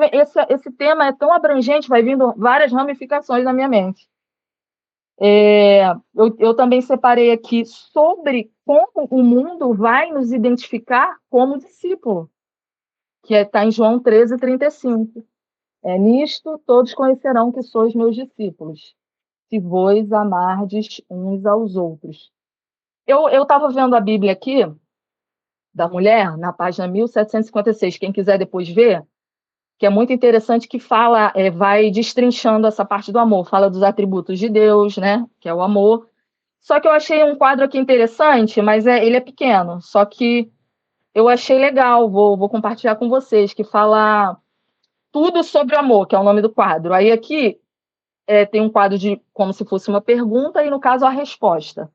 esse tema é tão abrangente, vai vindo várias ramificações na minha mente. Eu também separei aqui sobre como o mundo vai nos identificar como discípulo, que está em João 13:35. Nisto todos conhecerão que sois meus discípulos, se vos amardes uns aos outros. Eu estava vendo a Bíblia aqui, da mulher, na página 1756, quem quiser depois ver, que é muito interessante, que fala, vai destrinchando essa parte do amor, fala dos atributos de Deus, né, que é o amor. Só que eu achei um quadro aqui interessante, mas ele é pequeno, só que eu achei legal, vou compartilhar com vocês, que fala tudo sobre o amor, que é o nome do quadro. Aí aqui tem um quadro de como se fosse uma pergunta, e no caso a resposta,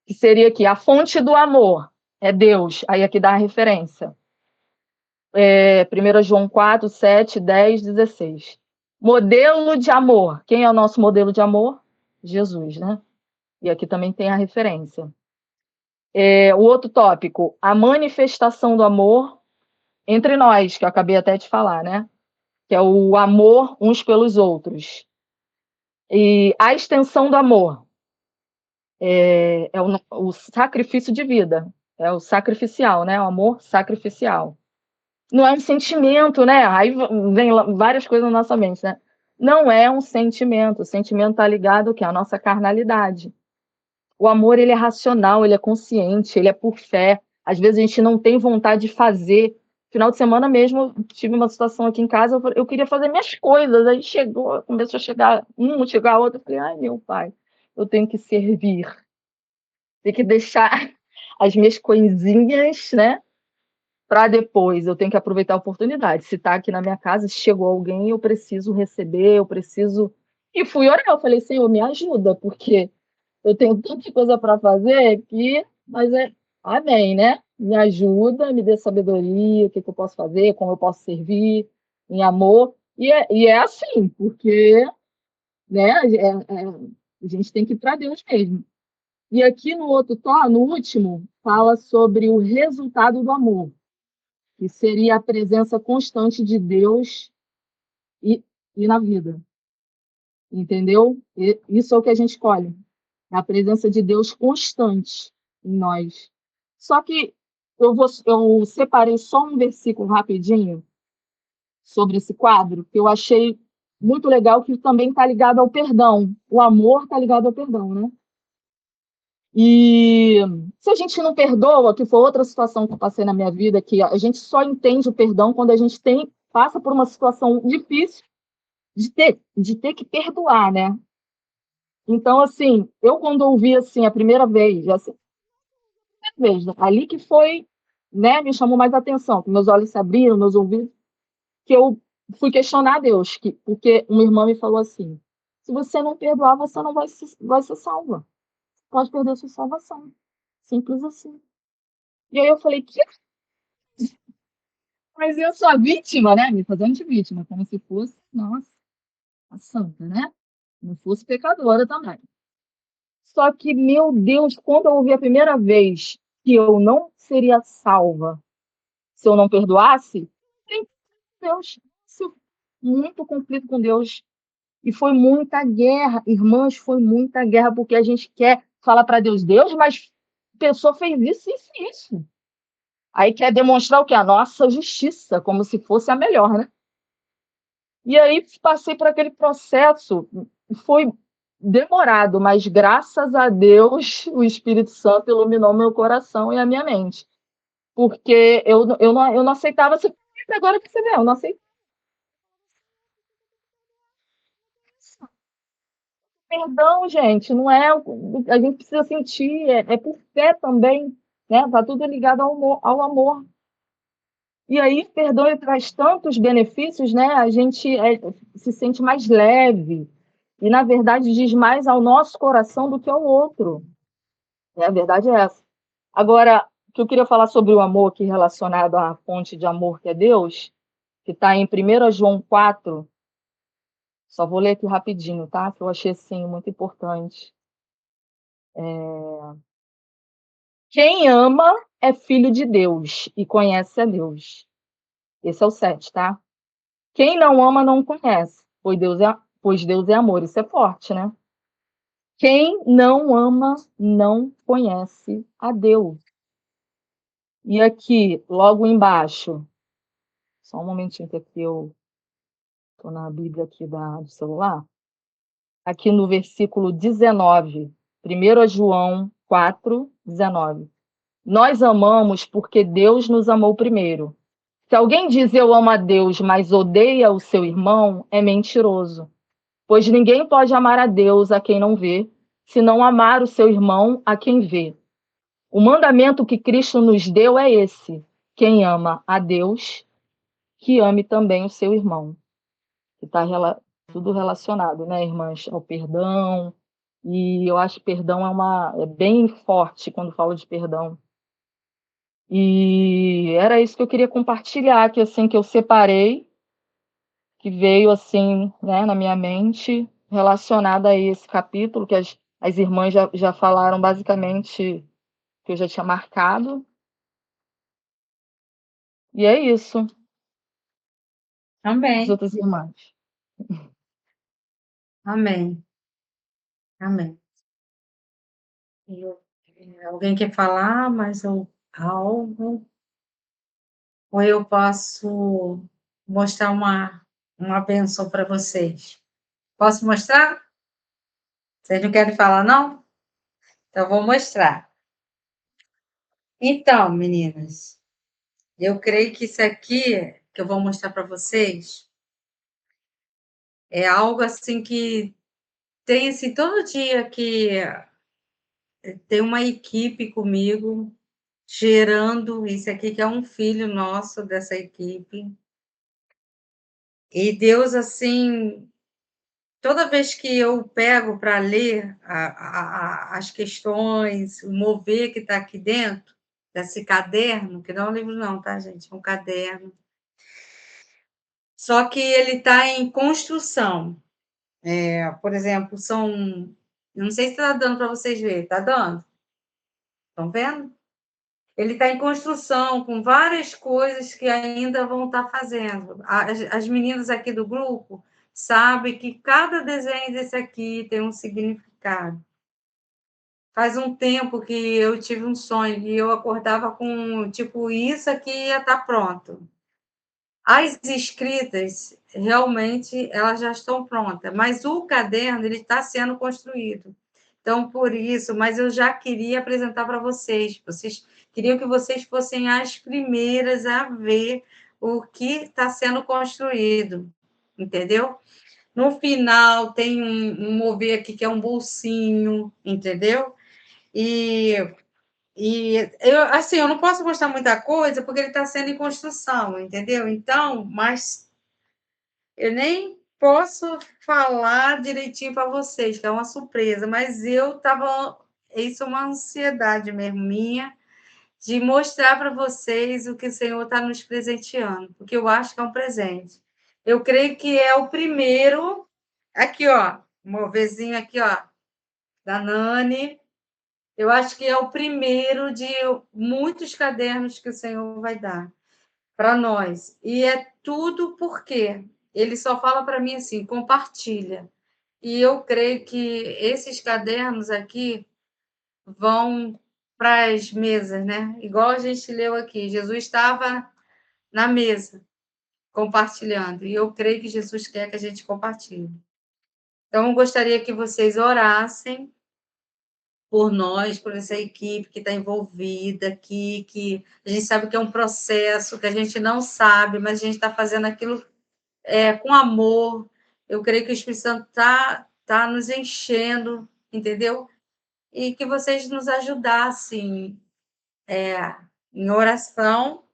que seria aqui, a fonte do amor é Deus, aí aqui dá a referência. 1 João 4, 7, 10, 16. Modelo de amor. Quem é o nosso modelo de amor? Jesus, né? E aqui também tem a referência. O outro tópico, a manifestação do amor entre nós, que eu acabei até de falar, né? Que é o amor uns pelos outros. E a extensão do amor. é o sacrifício de vida, é o sacrificial, né? O amor sacrificial. Não é um sentimento, né? Aí vem várias coisas na nossa mente, né? Não é um sentimento. O sentimento está ligado ao quê? À nossa carnalidade. O amor, ele é racional, ele é consciente, ele é por fé. Às vezes a gente não tem vontade de fazer. Final de semana mesmo, eu tive uma situação aqui em casa, eu queria fazer minhas coisas, aí começou a chegar chegar outro, eu falei, ai, meu pai, eu tenho que servir, tenho que deixar as minhas coisinhas, né, para depois, eu tenho que aproveitar a oportunidade. Se está aqui na minha casa, se chegou alguém, eu preciso receber, eu preciso... E fui orar, eu falei, Senhor, me ajuda, porque eu tenho tanta coisa para fazer que, mas amém, né? Me ajuda, me dê sabedoria, o que eu posso fazer, como eu posso servir, em amor. E é assim, porque, né, a gente tem que ir para Deus mesmo. E aqui no último, fala sobre o resultado do amor, que seria a presença constante de Deus e na vida. Entendeu? Isso é o que a gente escolhe. A presença de Deus constante em nós. Só que eu separei só um versículo rapidinho sobre esse quadro, que eu achei muito legal, que também está ligado ao perdão. O amor está ligado ao perdão, né? E se a gente não perdoa, que foi outra situação que eu passei na minha vida, que a gente só entende o perdão quando a gente passa por uma situação difícil de ter que perdoar, né? Então, assim, eu quando ouvi assim a primeira vez, assim, ali que foi, né, me chamou mais atenção, que meus olhos se abriram, meus ouvidos, que eu fui questionar a Deus, porque uma irmã me falou assim: se você não perdoar, você não vai ser salva. Pode perder a sua salvação. Simples assim. E aí eu falei, que? Mas eu sou a vítima, né? Me fazendo de vítima, como se fosse, nossa, a santa, né? Não fosse pecadora também. Só que, meu Deus, quando eu ouvi a primeira vez que eu não seria salva se eu não perdoasse, Deus, muito conflito com Deus. E foi muita guerra, irmãs, foi muita guerra, porque a gente quer falar para Deus, Deus, mas a pessoa fez isso, isso e isso. Aí quer demonstrar o quê? A nossa justiça, como se fosse a melhor, né? E aí passei por aquele processo, foi demorado, mas graças a Deus o Espírito Santo iluminou meu coração e a minha mente. Porque eu não aceitava, agora que você vê, eu não aceitava. Perdão, gente, não é. A gente precisa sentir, é por fé também, né? Tá tudo ligado ao amor. E aí, perdão ele traz tantos benefícios, né? A gente se sente mais leve. E, na verdade, diz mais ao nosso coração do que ao outro. A verdade é essa. Agora, o que eu queria falar sobre o amor aqui relacionado à fonte de amor que é Deus, que está em 1 João 4. Só vou ler aqui rapidinho, tá? Que eu achei, assim, muito importante. Quem ama é filho de Deus e conhece a Deus. Esse é o 7, tá? Quem não ama não conhece, pois Deus é amor. Isso é forte, né? Quem não ama não conhece a Deus. E aqui, logo embaixo, só um momentinho que aqui eu estou na Bíblia aqui do celular. Aqui no versículo 19, 1 João 4, 19. Nós amamos porque Deus nos amou primeiro. Se alguém diz eu amo a Deus, mas odeia o seu irmão, é mentiroso. Pois ninguém pode amar a Deus a quem não vê, se não amar o seu irmão a quem vê. O mandamento que Cristo nos deu é esse: quem ama a Deus, que ame também o seu irmão. Que está tudo relacionado, né, irmãs, ao perdão. E eu acho que perdão é bem forte quando falo de perdão. E era isso que eu queria compartilhar, que assim que eu separei, que veio assim, né, na minha mente, relacionada a esse capítulo, que as irmãs já falaram basicamente que eu já tinha marcado. E é isso. As Amém. outras irmãs. Amém. Amém. Alguém quer falar mais algo? Ou eu posso mostrar uma bênção para vocês? Posso mostrar? Vocês não querem falar, não? Então, eu vou mostrar. Então, meninas, eu creio que isso aqui que eu vou mostrar para vocês é algo assim que tem assim todo dia que tem uma equipe comigo gerando isso aqui que é um filho nosso dessa equipe. E Deus assim, toda vez que eu pego para ler as questões, o mover que está aqui dentro desse caderno, que não é um livro não, tá, gente? É um caderno. Só que ele está em construção. Por exemplo, não sei se está dando para vocês verem, está dando? Estão vendo? Ele está em construção, com várias coisas que ainda vão estar fazendo. As meninas aqui do grupo sabem que cada desenho desse aqui tem um significado. Faz um tempo que eu tive um sonho e eu acordava com, tipo, isso aqui ia estar pronto. As escritas, realmente, elas já estão prontas, mas o caderno ele está sendo construído. Então, por isso, mas eu já queria apresentar para vocês. Vocês queriam que vocês fossem as primeiras a ver o que está sendo construído, entendeu? No final, tem um mover aqui que é um bolsinho, entendeu? E eu, assim, eu não posso mostrar muita coisa porque ele está sendo em construção, entendeu? Então, mas eu nem posso falar direitinho para vocês, que é uma surpresa, mas eu estava. Isso é uma ansiedade mesmo minha, de mostrar para vocês o que o Senhor está nos presenteando, porque eu acho que é um presente. Eu creio que é o primeiro. Aqui, ó, um movezinho aqui, ó, da Nani. Eu acho que é o primeiro de muitos cadernos que o Senhor vai dar para nós. E é tudo porque ele só fala para mim assim: compartilha. E eu creio que esses cadernos aqui vão para as mesas, né? Igual a gente leu aqui, Jesus estava na mesa compartilhando. E eu creio que Jesus quer que a gente compartilhe. Então, eu gostaria que vocês orassem por nós, por essa equipe que está envolvida aqui, que a gente sabe que é um processo, que a gente não sabe, mas a gente está fazendo aquilo com amor. Eu creio que o Espírito Santo tá nos enchendo, entendeu? E que vocês nos ajudassem em oração,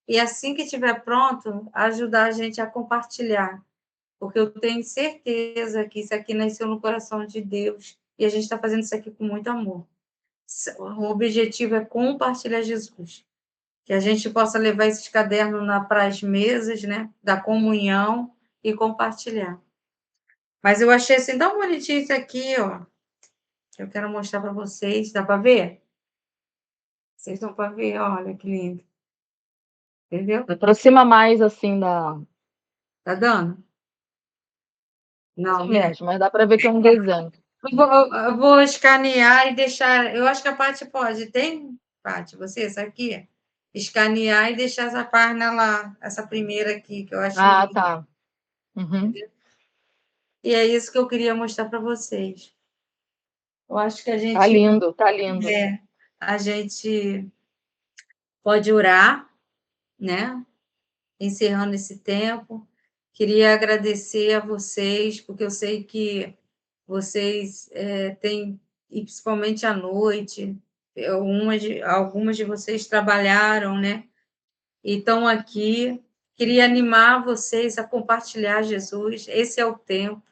e assim que estiver pronto, ajudar a gente a compartilhar, porque eu tenho certeza que isso aqui nasceu no coração de Deus, e a gente está fazendo isso aqui com muito amor. O objetivo é compartilhar Jesus, que a gente possa levar esses cadernos para as mesas, né, da comunhão e compartilhar. Mas eu achei assim tão bonitinho isso aqui, ó, que eu quero mostrar para vocês. Dá para ver? Vocês estão para ver? Olha que lindo. Entendeu? Aproxima mais assim da. Tá dando? Não, né? Mesmo, mas dá para ver que é um desenho. Eu vou escanear e deixar. Eu acho que a Paty pode. Tem, Paty, você, essa aqui? Escanear e deixar essa página lá, essa primeira aqui, que eu acho Ah, linda. tá. Uhum. E é isso que eu queria mostrar para vocês. Eu acho que Tá lindo, tá lindo. a gente pode orar, né? Encerrando esse tempo. Queria agradecer a vocês, porque eu sei que vocês têm, e principalmente à noite, algumas de vocês trabalharam, né? E estão aqui. Queria animar vocês a compartilhar Jesus. Esse é o tempo,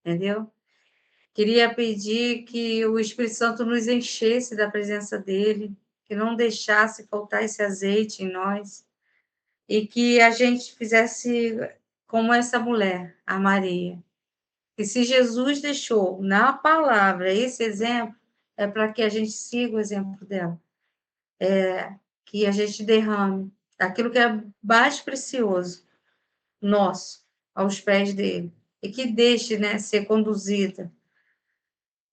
entendeu? Queria pedir que o Espírito Santo nos enchesse da presença dele, que não deixasse faltar esse azeite em nós, e que a gente fizesse como essa mulher, a Maria. E se Jesus deixou na palavra esse exemplo, é para que a gente siga o exemplo dela. Que a gente derrame aquilo que é mais precioso, nosso, aos pés dele. E que deixe, né, ser conduzida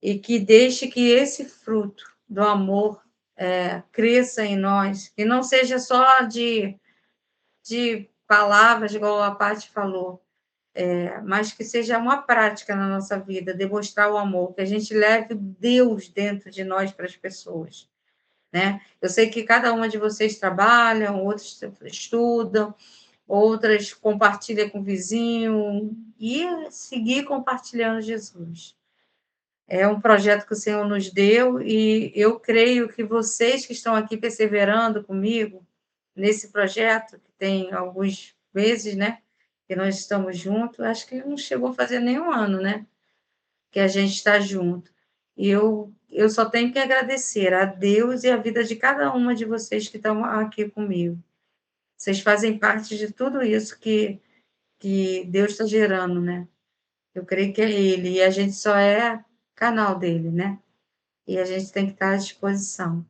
e que deixe que esse fruto do amor cresça em nós, que não seja só de palavras, igual a Paty falou, mas que seja uma prática na nossa vida, demonstrar o amor, que a gente leve Deus dentro de nós para as pessoas, né? Eu sei que cada uma de vocês trabalham, outros estudam, outras compartilham com o vizinho, e seguir compartilhando Jesus. É um projeto que o Senhor nos deu, e eu creio que vocês que estão aqui perseverando comigo nesse projeto, que tem alguns meses, né, que nós estamos juntos, acho que não chegou a fazer nem um ano, né, que a gente está junto. E eu só tenho que agradecer a Deus e a vida de cada uma de vocês que estão aqui comigo. Vocês fazem parte de tudo isso que Deus está gerando, né? Eu creio que é Ele, e a gente só é canal dele, né? E a gente tem que estar à disposição.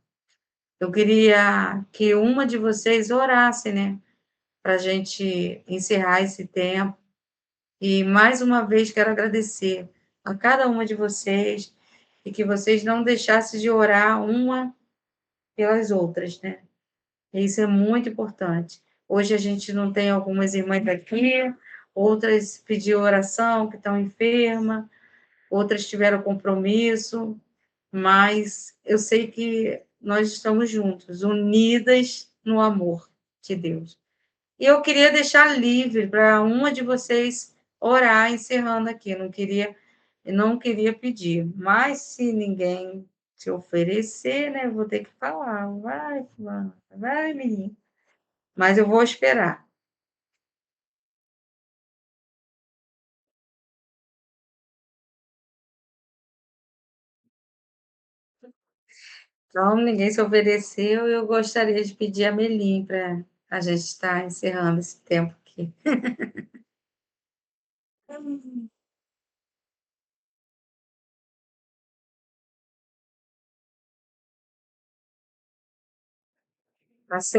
Eu queria que uma de vocês orasse, né? Para a gente encerrar esse tempo. E mais uma vez quero agradecer a cada uma de vocês e que vocês não deixassem de orar uma pelas outras, né? Isso é muito importante. Hoje a gente não tem algumas irmãs aqui, outras pediram oração, que estão enfermas, outras tiveram compromisso, mas eu sei que nós estamos juntos, unidas no amor de Deus. E eu queria deixar livre para uma de vocês orar, encerrando aqui. Eu não queria pedir, mas se ninguém se oferecer, né, eu vou ter que falar. Vai, fulano, vai, menino. Mas eu vou esperar. Então, ninguém se ofereceu, eu gostaria de pedir a Melim para a gente estar encerrando esse tempo aqui.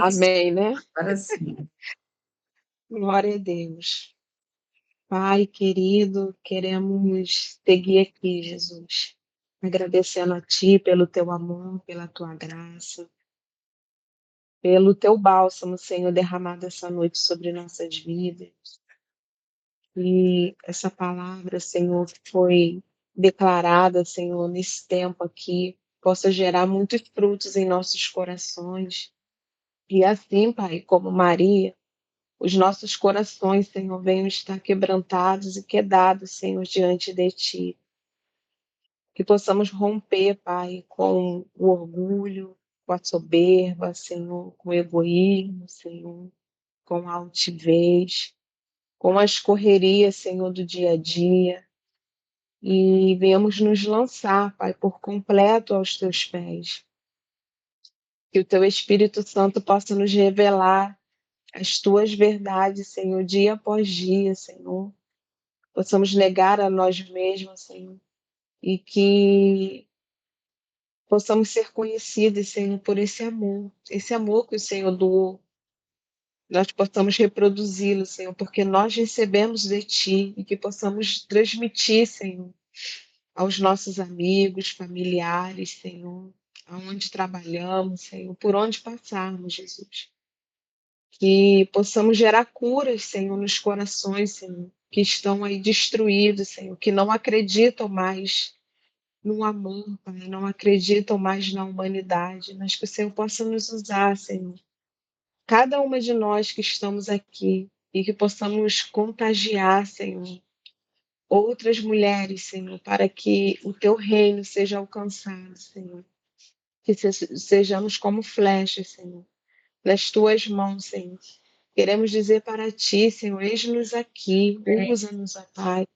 Amém, né? Agora sim. Glória a Deus. Pai querido, queremos seguir aqui, Jesus, agradecendo a Ti pelo Teu amor, pela Tua graça, pelo Teu bálsamo, Senhor, derramado essa noite sobre nossas vidas. E essa palavra, Senhor, que foi declarada, Senhor, nesse tempo aqui, possa gerar muitos frutos em nossos corações. E assim, Pai, como Maria, os nossos corações, Senhor, venham estar quebrantados e quedados, Senhor, diante de Ti. Que possamos romper, Pai, com o orgulho, com a soberba, Senhor, com o egoísmo, Senhor, com a altivez, com as correrias, Senhor, do dia a dia. E venhamos nos lançar, Pai, por completo aos Teus pés. Que o Teu Espírito Santo possa nos revelar as Tuas verdades, Senhor, dia após dia, Senhor. Possamos negar a nós mesmos, Senhor, e que possamos ser conhecidos, Senhor, por esse amor que o Senhor doou. Nós possamos reproduzi-lo, Senhor, porque nós recebemos de Ti e que possamos transmitir, Senhor, aos nossos amigos, familiares, Senhor, aonde trabalhamos, Senhor, por onde passarmos, Jesus. Que possamos gerar curas, Senhor, nos corações, Senhor, que estão aí destruídos, Senhor, que não acreditam mais no amor, Pai, não acreditam mais na humanidade, mas que o Senhor possa nos usar, Senhor. Cada uma de nós que estamos aqui e que possamos contagiar, Senhor, outras mulheres, Senhor, para que o teu reino seja alcançado, Senhor. Que sejamos como flechas, Senhor, nas tuas mãos, Senhor. Queremos dizer para ti, Senhor, eis-nos aqui, usa-nos, ó Pai,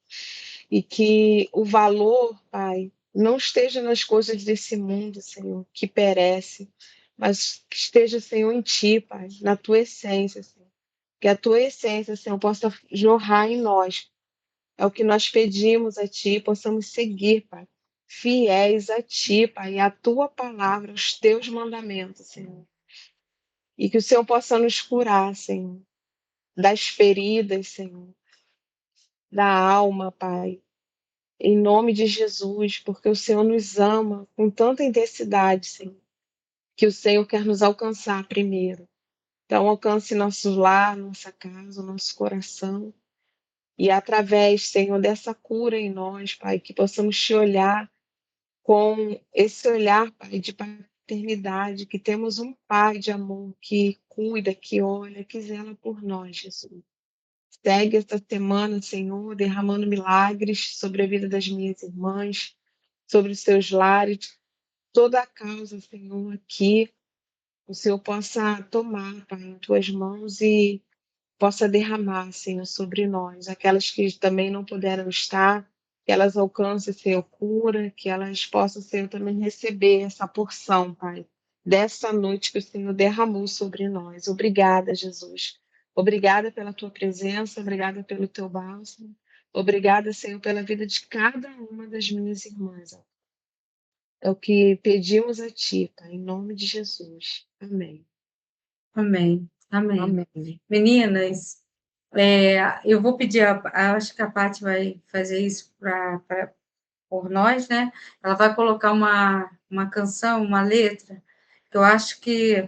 e que o valor, Pai, não esteja nas coisas desse mundo, Senhor, que perece, mas que esteja, Senhor, em ti, Pai, na tua essência, Senhor. Que a tua essência, Senhor, possa jorrar em nós. É o que nós pedimos a ti, possamos seguir, Pai, fiéis a ti, Pai, à tua palavra, aos teus mandamentos, Senhor. E que o Senhor possa nos curar, Senhor, das feridas, Senhor, da alma, Pai. em nome de Jesus, porque o Senhor nos ama com tanta intensidade, Senhor, que o Senhor quer nos alcançar primeiro. Então, alcance nosso lar, nossa casa, nosso coração. E através, Senhor, dessa cura em nós, Pai, que possamos te olhar com esse olhar, Pai, de paternidade, que temos um Pai de amor que cuida, que olha, que zela por nós, Jesus. Segue esta semana, Senhor, derramando milagres sobre a vida das minhas irmãs, sobre os seus lares, toda a causa, Senhor, aqui, o Senhor possa tomar, Pai, em tuas mãos e possa derramar, Senhor, sobre nós, aquelas que também não puderam estar, que elas alcancem, Senhor, cura, que elas possam, Senhor, também receber essa porção, Pai, dessa noite que o Senhor derramou sobre nós. Obrigada, Jesus. Obrigada pela tua presença, obrigada pelo teu bálsamo. Obrigada, Senhor, pela vida de cada uma das minhas irmãs. É o que pedimos a ti, Pai, em nome de Jesus. Amém. Amém. Amém. Amém. Meninas, eu vou pedir, acho que a Paty vai fazer isso por nós, né? Ela vai colocar uma canção, uma letra, que eu acho que